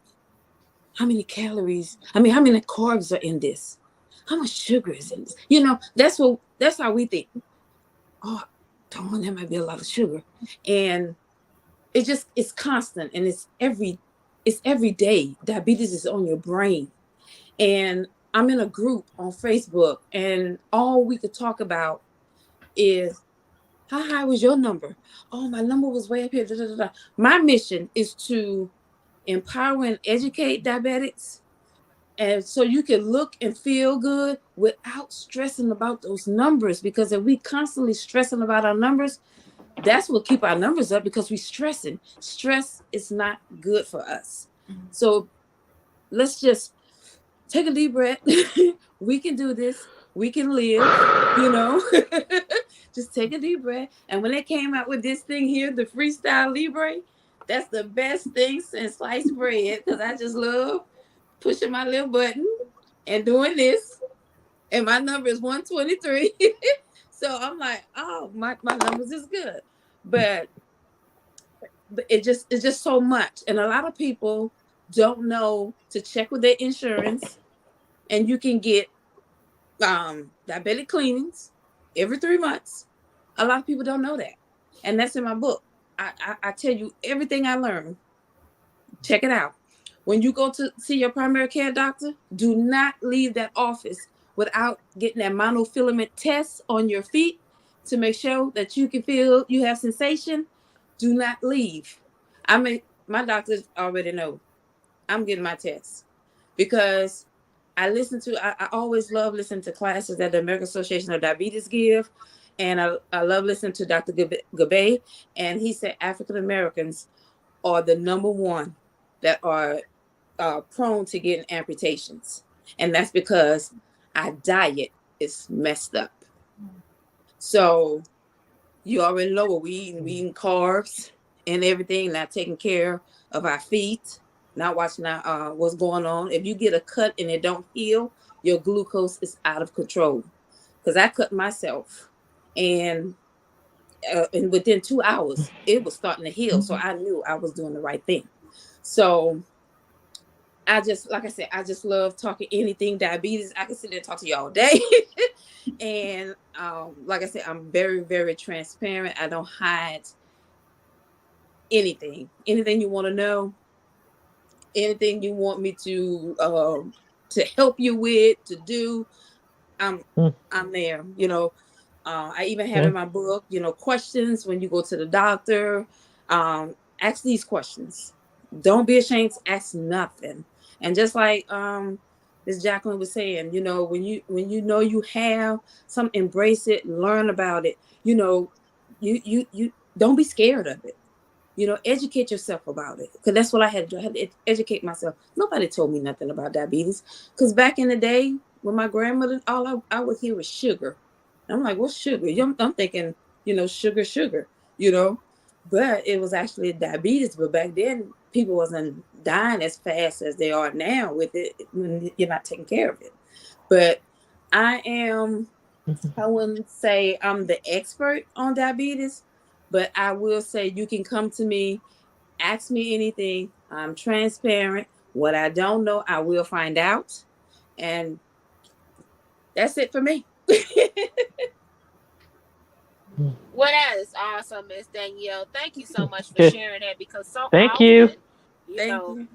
how many calories? I mean, how many carbs are in this? How much sugar is in this? That's how we think. Oh, darn, that might be a lot of sugar. And it's constant, and it's every day. Diabetes is on your brain. And I'm in a group on Facebook, and all we could talk about is, how high was your number? Oh, my number was way up here. Da, da, da, da. My mission is to empower and educate diabetics, and so you can look and feel good without stressing about those numbers. Because if we constantly stressing about our numbers, that's what keep our numbers up, because we stressing. Stress is not good for us. So let's just take a deep breath. We can do this. We can live, just take a deep breath. And when they came out with this thing here, the Freestyle Libre, that's the best thing since sliced bread, because I just love pushing my little button and doing this. And my number is 123. So I'm like, oh, my numbers is good. But it's just so much. And a lot of people don't know to check with their insurance. And you can get diabetic cleanings every 3 months. A lot of people don't know that. And that's in my book. I tell you everything I learned. Check it out. When you go to see your primary care doctor, do not leave that office without getting that monofilament test on your feet to make sure that you can feel you have sensation. Do not leave. My doctors already know I'm getting my test, because I always love listening to classes that the American Association of Diabetes give. And I love listening to Dr. Gabay. And he said African Americans are the number one that are prone to getting amputations. And that's because our diet is messed up. So you already know what we eating carbs and everything, not taking care of our feet, not watching what's going on. If you get a cut and it don't heal, your glucose is out of control. Because I cut myself, and within 2 hours, it was starting to heal. So I knew I was doing the right thing. So like I said, I just love talking anything diabetes. I can sit there and talk to you all day. And like I said, I'm very, very transparent. I don't hide anything. Anything you want to know, anything you want me to help you with, to do, I'm there. I even have in my book, questions when you go to the doctor. Ask these questions. Don't be ashamed to ask nothing. And just like Ms. Jacqueline was saying, when you know you have something, embrace it, learn about it. You don't be scared of it. Educate yourself about it, because that's what I had to do. I had to educate myself. Nobody told me nothing about diabetes, because back in the day when my grandmother, all I would hear was sugar. And I'm like, what's sugar? I'm thinking, sugar, but it was actually diabetes. But back then, people wasn't dying as fast as they are now with it when you're not taking care of it. But I am I wouldn't say I'm the expert on diabetes, but I will say you can come to me, ask me anything. I'm transparent. What I don't know, I will find out. And that's it for me. Well, that is awesome, Miss Danielle. Thank you so much for sharing that, because so Thank you. often, you Thank know, you.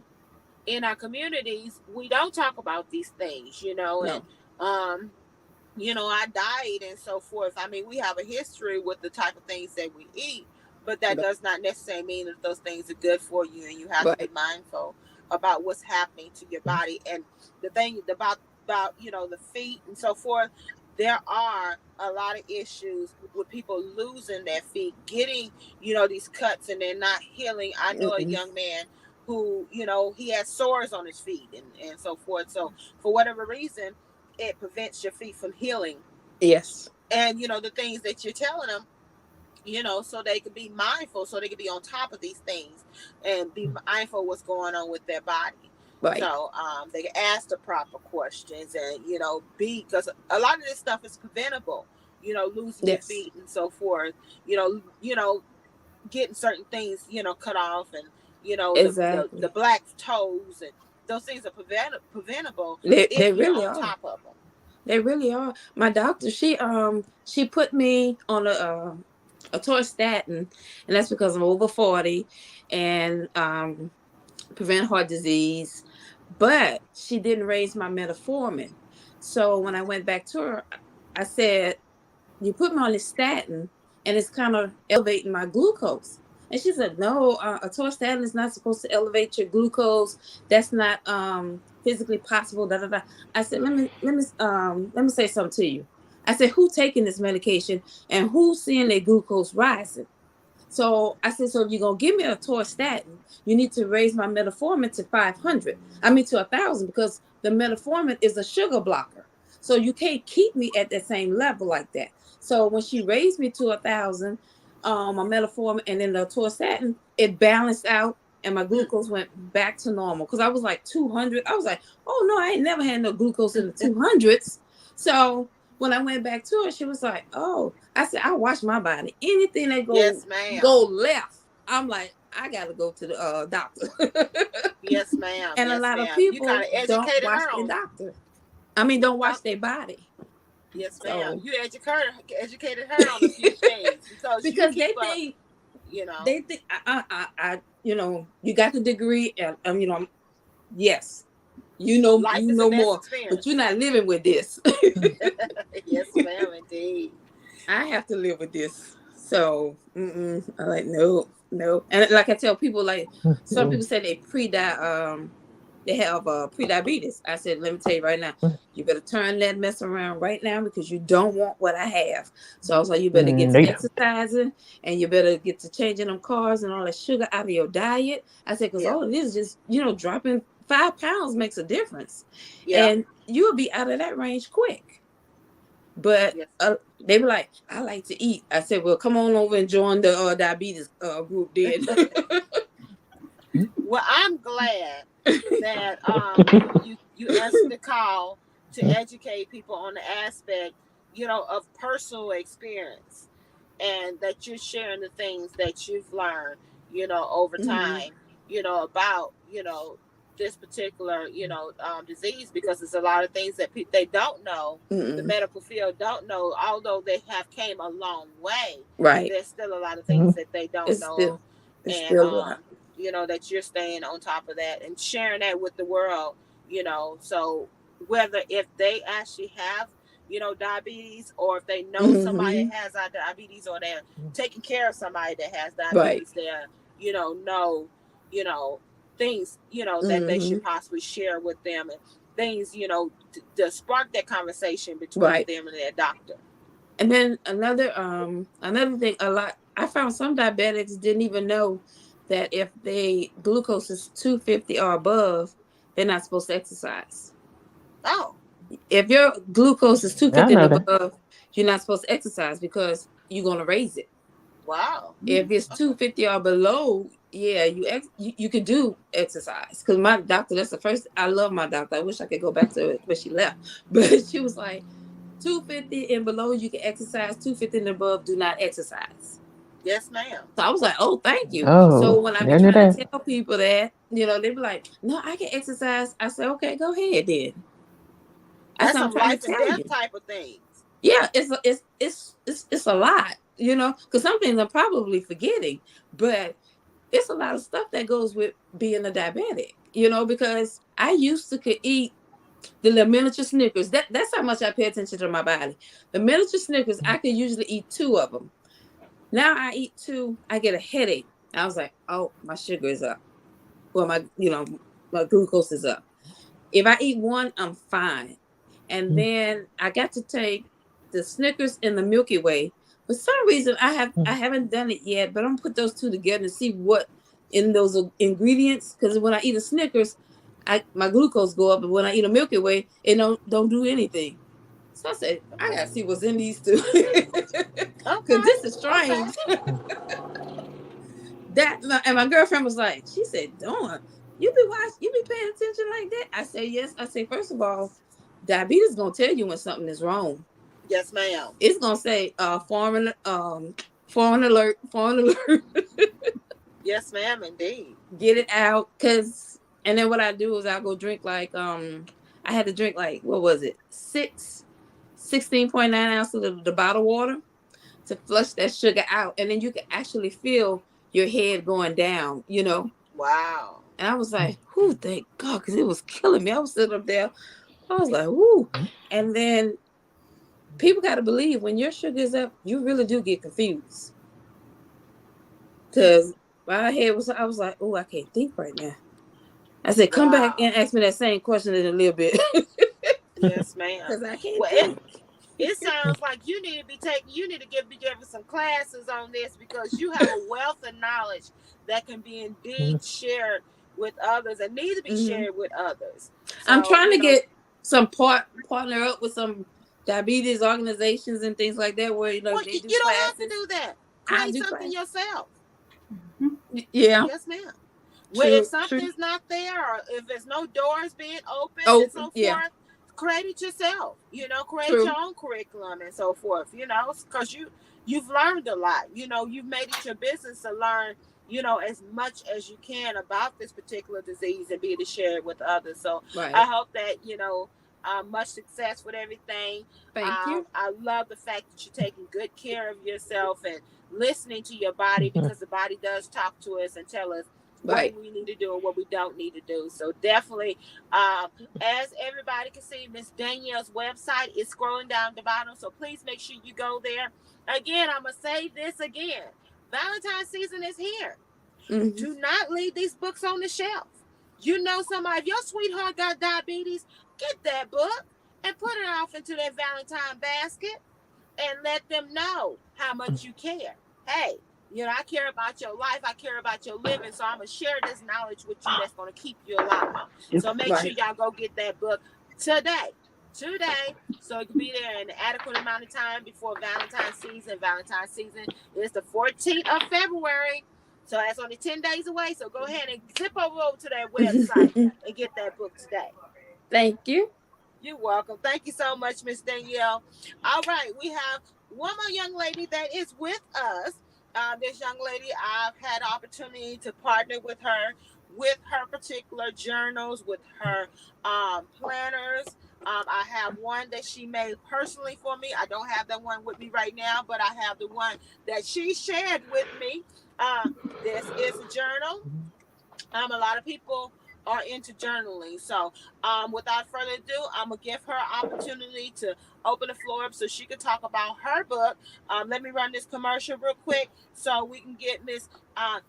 in our communities, we don't talk about these things, and No. our diet and so forth. I mean, we have a history with the type of things that we eat, but that But, does not necessarily mean that those things are good for you, and you have to be right. mindful about what's happening to your body. And the thing about the feet and so forth, there are a lot of issues with people losing their feet, getting these cuts, and they're not healing. I know a Mm-mm. young man who he has sores on his feet and so forth. So for whatever reason, it prevents your feet from healing. Yes. And the things that you're telling them, so they could be mindful, so they could be on top of these things and be mindful of what's going on with their body. Right. So they can ask the proper questions, and because a lot of this stuff is preventable, losing your Yes. feet and so forth, getting certain things cut off, and Exactly. the black toes, and those things are preventable They if you're really on are. top of them. They really are. My doctor, she put me on a torstatin, and that's because I'm over 40 and prevent heart disease. But she didn't raise my metformin. So when I went back to her, I said, "You put me on this statin, and it's kind of elevating my glucose." And she said, "No, a torstatin is not supposed to elevate your glucose. That's not physically possible." Da da da. I said, let me say something to you. I said, "Who taking this medication, and who's seeing their glucose rising?" So I said, "So if you're gonna give me a torstatin, you need to raise my metformin to 500. I mean to 1,000, because the metformin is a sugar blocker. So you can't keep me at that same level like that." So when she raised me to 1,000, my metformin and then the torstatin, it balanced out, and my glucose went back to normal. Because I was like 200. I was like, "Oh no, I ain't never had no glucose in the 200s." So when I went back to her, she was like, "Oh," I said, "I watch my body. Anything that Yes, ma'am. go left, I'm like, I gotta go to the doctor." Yes, ma'am. And Yes, a lot of ma'am. You people kind of don't educated watch her their on it. doctor. I mean, don't watch their body. Yes, ma'am. So You educated her on a few things, because you because keep up. they think you got the degree, and yes, Life you is a know best more, but experience. you're not living with this. Yes, ma'am, indeed. I have to live with this. So I'm like, no. And like I tell people, like some people say they have pre-diabetes. I said, let me tell you right now, you better turn that mess around right now, because you don't want what I have. So I was like, you better get to Nope. exercising, and you better get to changing them carbs and all that sugar out of your diet. I said, because Yeah. all it is just, dropping 5 pounds makes a difference. Yeah. And you'll be out of that range quick. But Yes. they were like, "I like to eat." I said, "Well, come on over and join the diabetes group then." Well, I'm glad that you answered the call to educate people on the aspect, of personal experience, and that you're sharing the things that you've learned, over time, about, this particular, disease, because there's a lot of things that they don't know. The medical field don't know, although they have came a long way. Right. There's still a lot of things that they don't know. It's And still a lot. that you're staying on top of that and sharing that with the world, so whether if they actually have, diabetes, or if they know somebody has diabetes, or they're taking care of somebody that has diabetes, they're, know, things, that they should possibly share with them, and things, to spark that conversation between them and their doctor. And then another thing, I found some diabetics didn't even know that if they glucose is 250 or above, they're not supposed to exercise. Oh. If your glucose is 250 and above, you're not supposed to exercise, because you're going to raise it. Wow. If it's 250 or below, yeah, you could do exercise. Because my doctor, that's the first. I love my doctor. I wish I could go back to it, but she left. But she was like, 250 and below you can exercise. 250 and above do not exercise. Yes, ma'am. So I was like, oh, thank you. Oh, So when I be never knew trying to that. tell people that, you know, they be like, no, I can exercise. I say, okay, go ahead then. That's I'm some trying life to and tell death you. type of things. Yeah, it's a lot, you know, because some things I'm probably forgetting, but it's a lot of stuff that goes with being a diabetic, you know, because I used to could eat the little miniature Snickers. That's how much I pay attention to my body. The miniature Snickers, I could usually eat 2 of them. Now I eat 2, I get a headache. I was like, oh, my sugar is up. Well, my glucose is up. If I eat 1, I'm fine. And then I got to take the Snickers and the Milky Way. For some reason, I haven't done it yet, but I'm gonna put those 2 together and see what in those ingredients. Because when I eat a Snickers, my glucose go up, and when I eat a Milky Way, it don't do anything. So I said, I gotta see what's in these 2, because this is strange. And my girlfriend was like, she said, Dawn, you be paying attention like that? I said, yes. I say, first of all, diabetes gonna tell you when something is wrong. Yes, ma'am. It's gonna say foreign alert. Yes, ma'am, indeed. Get it out. And then what I do is I'll go drink like I had to drink like, what was it? 16.9 ounces of the bottled water to flush that sugar out. And then you can actually feel your head going down, you know. Wow. And I was like, whoo, thank God, because it was killing me. I was sitting up there. I was like, whoo. And then people got to believe when your sugar is up, you really do get confused. Because my head I was like, oh, I can't think right now. I said, come back and ask me that same question in a little bit. Yes, ma'am. Because I can't think. It sounds like you need to be giving some classes on this, because you have a wealth of knowledge that can be indeed shared with others and need to be shared with others. So, I'm trying to get some partner up with some diabetes organizations and things like that, where you don't have to do that. Create something yourself. Yeah. Yes, ma'am. Well, if something's not there, or if there's no doors being opened and so forth, create it yourself. You know, create your own curriculum and so forth. You know, because you've learned a lot. You know, you've made it your business to learn, you know, as much as you can about this particular disease and be able to share it with others. So I hope that, you know, much success with everything. Thank you. I love the fact that you're taking good care of yourself and listening to your body, because the body does talk to us and tell us what we need to do and what we don't need to do. So definitely, as everybody can see, Miss Danielle's website is scrolling down the bottom. So please make sure you go there. Again, I'm going to say this again. Valentine's season is here. Mm-hmm. Do not leave these books on the shelf. You know somebody, if your sweetheart got diabetes, get that book and put it off into their Valentine basket and let them know how much you care. Hey, you know, I care about your life. I care about your living. So I'm going to share this knowledge with you that's going to keep you alive. So make sure y'all go get that book today. So it can be there in an adequate amount of time before Valentine's season. Valentine's season is the 14th of February. So that's only 10 days away. So go ahead and zip over to that website and get that book today. Thank you. You're welcome. Thank you so much, Miss Danielle. All right. We have one more young lady that is with us. This young lady, I've had opportunity to partner with her particular journals, with her planners. I have one that she made personally for me. I don't have that one with me right now, but I have the one that she shared with me. This is a journal. A lot of people are into journaling. So without further ado, I'm going to give her an opportunity to open the floor up so she can talk about her book. Let me run this commercial real quick so we can get Miss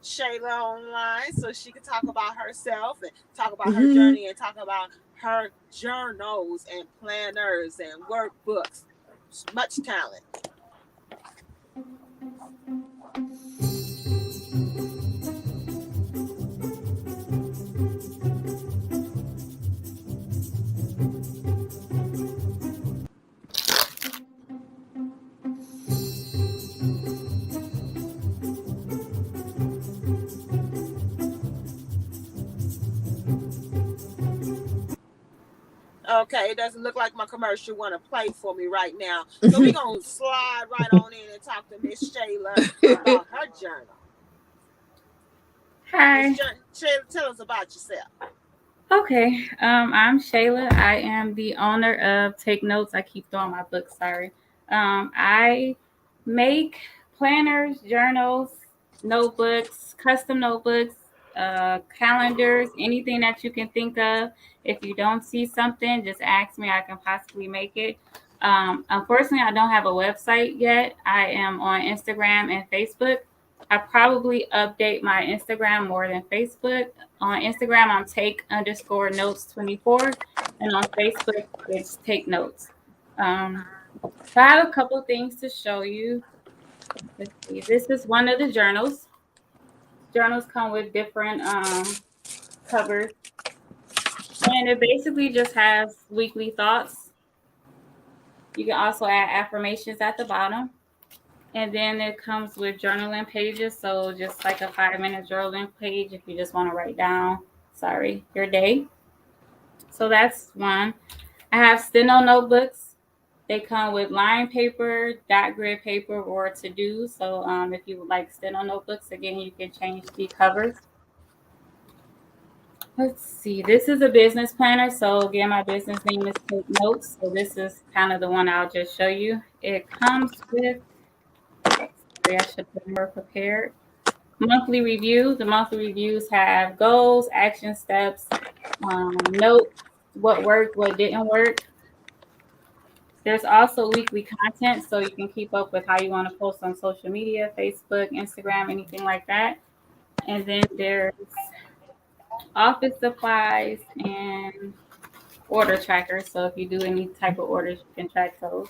Shayla online so she can talk about herself and talk about her journey and talk about her journals and planners and workbooks. Much talent. Okay, it doesn't look like my commercial want to play for me right now. So we're going to slide right on in and talk to Miss Shayla about her journal. Hi. Shayla, tell us about yourself. Okay. I'm Shayla. I am the owner of Take Notes. I keep throwing my books, sorry. I make planners, journals, notebooks, custom notebooks, calendars, anything that you can think of. If you don't see something, just ask me. I can possibly make it. Unfortunately, I don't have a website yet. I am on Instagram and Facebook. I probably update my Instagram more than Facebook. On Instagram, I'm take_notes24, and on Facebook, it's take notes. So I have a couple things to show you. Let's see. This is one of the journals. Journals come with different covers, and it basically just has weekly thoughts. You can also add affirmations at the bottom. And then it comes with journaling pages. So just like a 5-minute journaling page if you just want to write down, your day. So that's one. I have steno notebooks. They come with line paper, dot grid paper, or to-do. So if you would like steno notebooks, again, you can change the covers. Let's see. This is a business planner. So again, my business name is Take Notes. So this is kind of the one I'll just show you. It comes with, sorry, I should have been more prepared. Monthly review. The monthly reviews have goals, action steps, notes, what worked, what didn't work. There's also weekly content, so you can keep up with how you want to post on social media, Facebook, Instagram, anything like that. And then there's office supplies and order trackers. So if you do any type of orders, you can track those.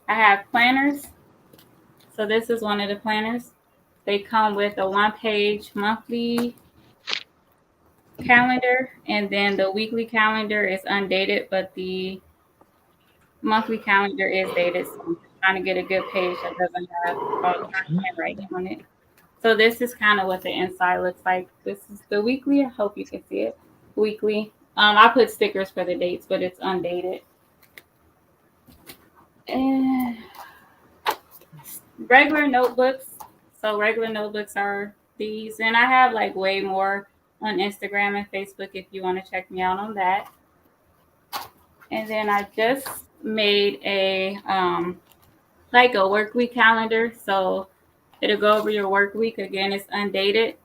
I have planners. So this is one of the planners. They come with a 1-page monthly calendar, and then the weekly calendar is undated, but the monthly calendar is dated. So I'm trying to get a good page that doesn't have all the handwriting on it. So this is kind of what the inside looks like. This is the weekly. I hope you can see it. Weekly. I put stickers for the dates, but it's undated. And regular notebooks. So regular notebooks are these, and I have like way more on Instagram and Facebook if you want to check me out on that. And then I just made a like a work week calendar. So it'll go over your work week. Again, it's undated.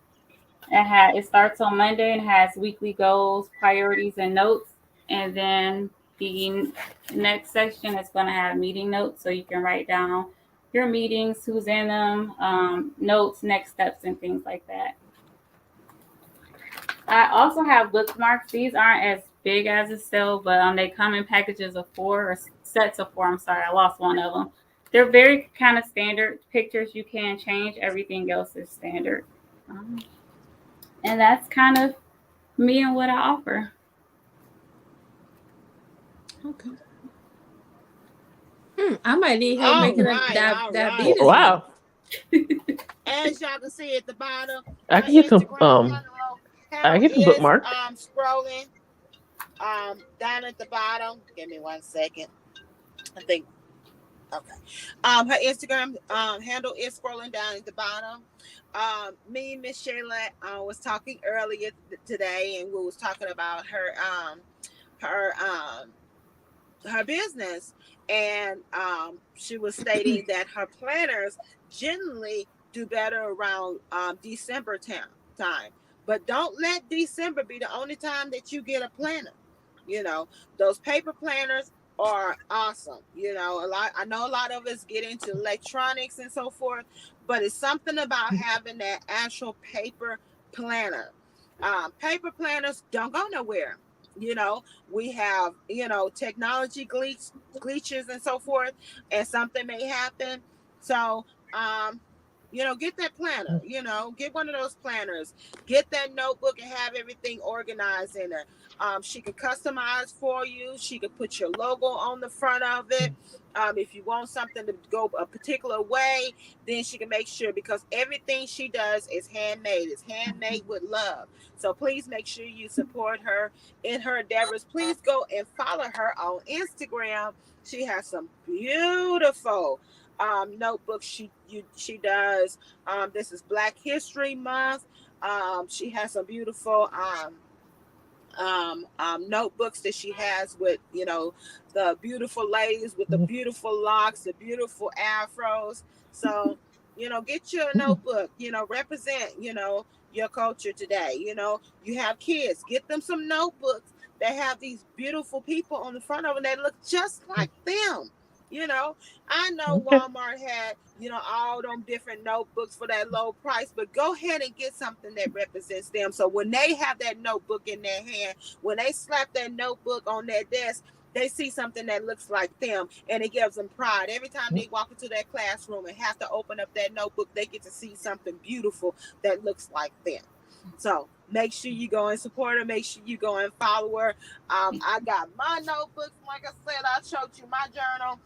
It starts on Monday and has weekly goals, priorities, and notes. And then the next section is going to have meeting notes, so you can write down your meetings, who's in them, notes, next steps, and things like that. I also have bookmarks. These aren't as big as a cell, but they come in packages of 4 or sets of 4. I'm sorry, I lost one of them. They're very kind of standard pictures. You can change. Everything else is standard. And that's kind of me and what I offer. Okay. I might need help making a diabetes. Wow. As y'all can see at the bottom, I can get some I get some bookmark. Scrolling down at the bottom. Give me 1 second. I think okay. Her Instagram handle is scrolling down at the bottom. Me and Miss Shayla was talking earlier today, and we was talking about her business, and she was stating that her planners generally do better around December time. But don't let December be the only time that you get a planner. You know, those paper planners are awesome. You know, I know a lot of us get into electronics and so forth, but it's something about having that actual paper planner. Paper planners don't go nowhere. You know, we have, technology glitches and so forth, and something may happen. So Get that planner, get one of those planners, get that notebook and have everything organized in it. She can customize for you. She can put your logo on the front of it. If you want something to go a particular way, then she can make sure, because everything she does is handmade. It's handmade with love. So please make sure you support her in her endeavors. Please go and follow her on Instagram. She has some beautiful notebooks she does. This is Black History Month. She has some beautiful notebooks that she has with the beautiful ladies with the beautiful locks, the beautiful afros. So get your notebook, represent your culture today. You have kids, get them some notebooks that have these beautiful people on the front of them that look just like them. I know Walmart had all them different notebooks for that low price, but go ahead and get something that represents them. So when they have that notebook in their hand, when they slap that notebook on their desk, they see something that looks like them, and it gives them pride. Every time they walk into that classroom and have to open up that notebook, they get to see something beautiful that looks like them. So make sure you go and support her. Make sure you go and follow her. I got my notebooks. Like I said, I showed you my journal.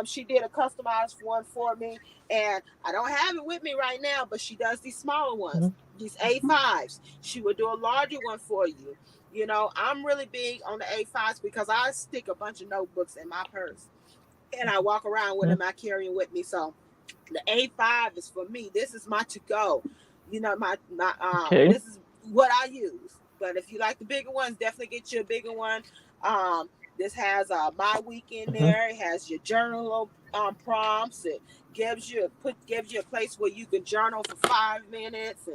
She did a customized one for me, and I don't have it with me right now, but she does these smaller ones, these A5s. She will do a larger one for you. I'm really big on the A5s because I stick a bunch of notebooks in my purse, and I walk around with them. I carry them with me. So the A5 is for me. This is my to-go. This is what I use. But if you like the bigger ones, definitely get you a bigger one. This has my week in there. It has your journal prompts. It gives you a place where you can journal for 5 minutes.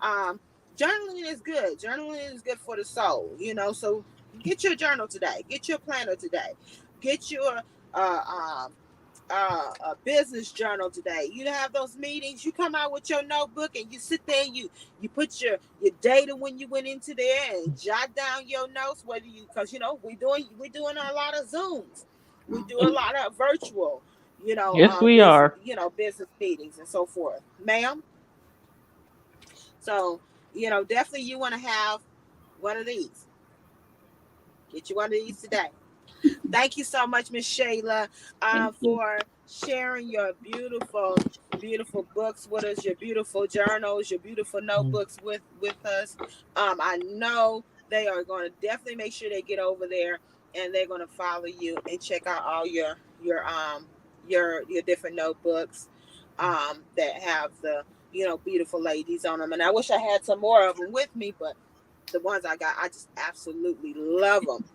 And journaling is good. Journaling is good for the soul. So get your journal today. Get your planner today. Get your a business journal today. You have those meetings, you come out with your notebook and you sit there and you put your data when you went into there and jot down your notes, because we're doing a lot of Zooms, we do a lot of virtual yes, we are business meetings and so forth, ma'am. So definitely you want to have one of these. Get you one of these today. Thank you so much, Miss Shayla, for sharing your beautiful, beautiful books with us, your beautiful journals, your beautiful notebooks with us. I know they are going to definitely make sure they get over there and they're going to follow you and check out all your different notebooks that have the beautiful ladies on them. And I wish I had some more of them with me, but the ones I got, I just absolutely love them.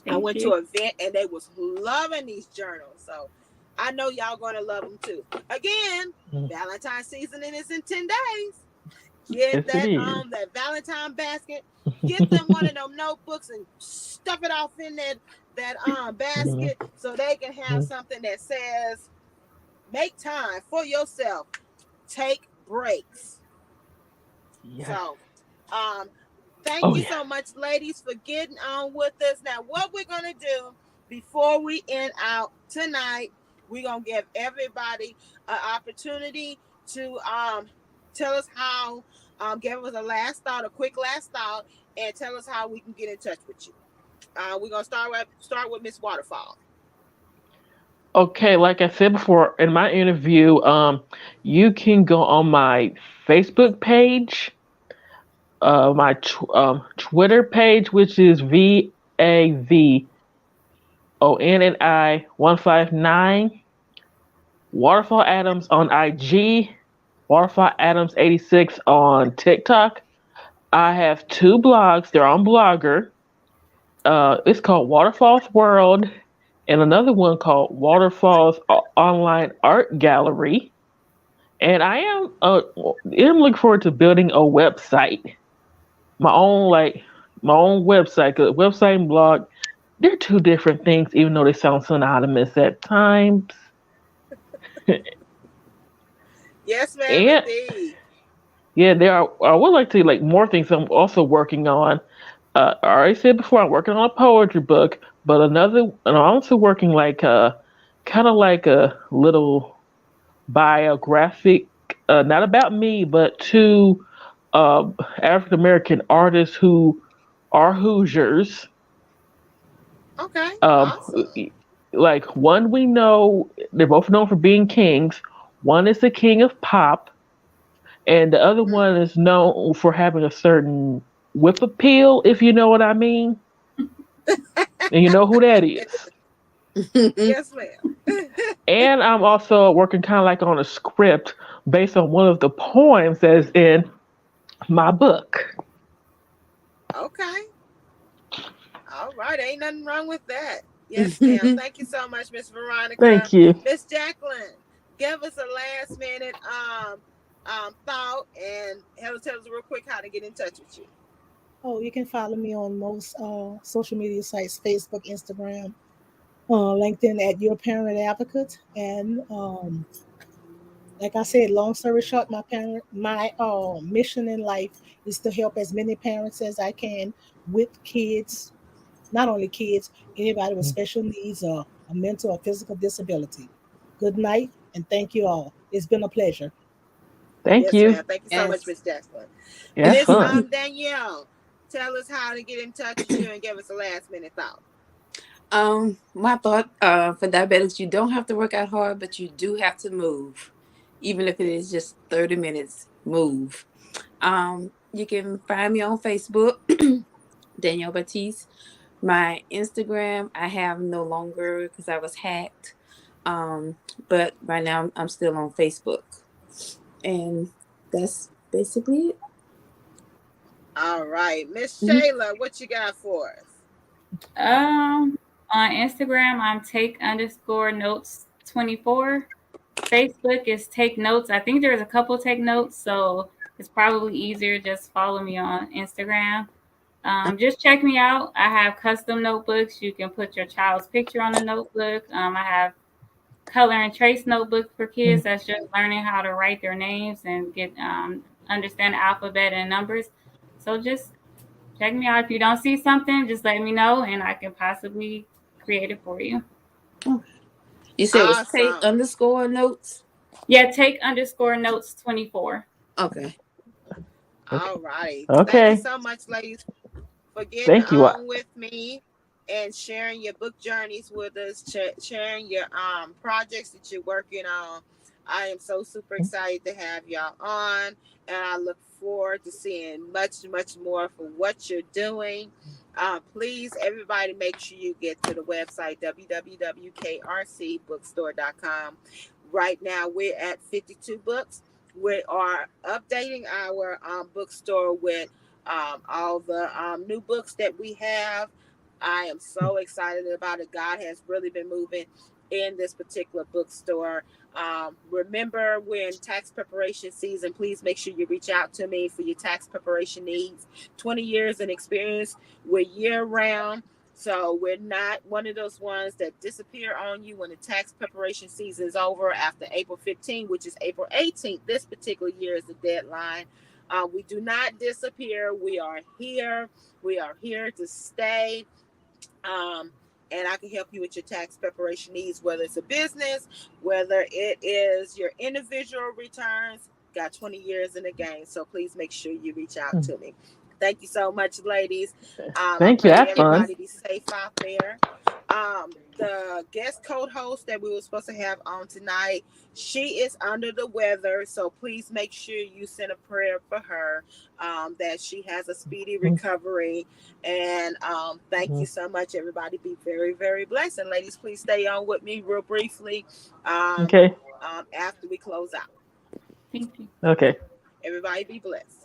I went to an event and they was loving these journals. So I know y'all going to love them too. Again, Valentine's season is in 10 days. Get that Valentine basket. Get them one of them notebooks and stuff it off in that basket so they can have something that says, make time for yourself. Take breaks. Yes. So, thank you so much, ladies, for getting on with us. Now, what we're going to do before we end out tonight, we're going to give everybody an opportunity to tell us how, give us a quick last thought, and tell us how we can get in touch with you. We're going to start with Miss Waterfall. Okay, like I said before in my interview, you can go on my Facebook page, my Twitter page, which is VAVONNI159, Waterfall Adams on IG, Waterfall Adams 86 on TikTok. I have 2 blogs. They're on Blogger. It's called Waterfalls World, and another one called Waterfalls Online Art Gallery. And I'm looking forward to building a website, my own website. Cause website and blog, they're 2 different things, even though they sound synonymous at times. Yes, ma'am. Indeed. Yeah, there are. I would like to more things I'm also working on. I already said before, I'm working on a poetry book, but and I'm also working kind of like a little biographic not about me, but two African American artists who are Hoosiers. Okay. Um, Awesome. like one we know, they're both known for being kings. One is the king of pop, and the other Mm. one is known for having a certain whip appeal, if you know what I mean. And you know who that is. Yes, ma'am. And I'm also working kind of like on a script based on one of the poems that's in my book. Okay. All right. Ain't nothing wrong with that. Yes, ma'am. Thank you so much, Miss Veronica. Thank you. Miss Jacqueline, give us a last minute thought and tell us real quick how to get in touch with you. Oh, you can follow me on most social media sites: Facebook, Instagram, LinkedIn at Your Parent Advocate. And like I said, long story short, my mission in life is to help as many parents as I can with kids, not only kids, anybody with special needs or a mental or physical disability. Good night, and thank you all. It's been a pleasure. Thank Yes, you. ma'am. Thank you so much, Yes. Miss Jacqueline. Yeah, that's Miss fun. Danielle, tell us how to get in touch with you and give us a last minute thought. My thought for diabetics, you don't have to work out hard, but you do have to move. Even if it is just 30 minutes, move. You can find me on Facebook, Danielle Batiste. My Instagram, I have no longer because I was hacked. But right now I'm still on Facebook. And that's basically it. All right. Miss Mhm. Shayla, what you got for us? On Instagram, I'm take_notes24. Facebook is take notes. I think there's a couple take notes, so it's probably easier just follow me on Instagram. Just check me out. I have custom notebooks. You can put your child's picture on the notebook. I have color and trace notebook for kids that's just learning how to write their names and get understand the alphabet and numbers. So just check me out. If you don't see something, just let me know and I can possibly create it for you. You said it was take Awesome. underscore notes? Yeah, take_notes24. Okay. All right. Thank you Okay. so much, ladies, for getting Thank you. on with me and sharing your book journeys with us, sharing your projects that you're working on. I am so super excited to have y'all on, and I look forward to seeing much, much more for what you're doing. Please, everybody, make sure you get to the website www.krcbookstore.com. Right now, we're at 52 books. We are updating our bookstore with all the new books that we have. I am so excited about it. God has really been moving in this particular bookstore. Remember, we're in tax preparation season. Please make sure you reach out to me for your tax preparation needs. 20 years in experience. We're year round. So we're not one of those ones that disappear on you when the tax preparation season is over after April 15th, which is April 18th. This particular year is the deadline. We do not disappear. We are here. We are here to stay. And I can help you with your tax preparation needs, whether it's a business, whether it is your individual returns. Got 20 years in the game, so please make sure you reach out to me. Thank you so much, ladies. I Thank you. pray That's fun. everybody be safe out there. The guest co-host that we were supposed to have on tonight, she is under the weather, so please make sure you send a prayer for her, that she has a speedy recovery. And thank you so much, everybody. Be very, very blessed. And ladies, please stay on with me real briefly Okay. after we close out. Thank you. Okay. Everybody be blessed.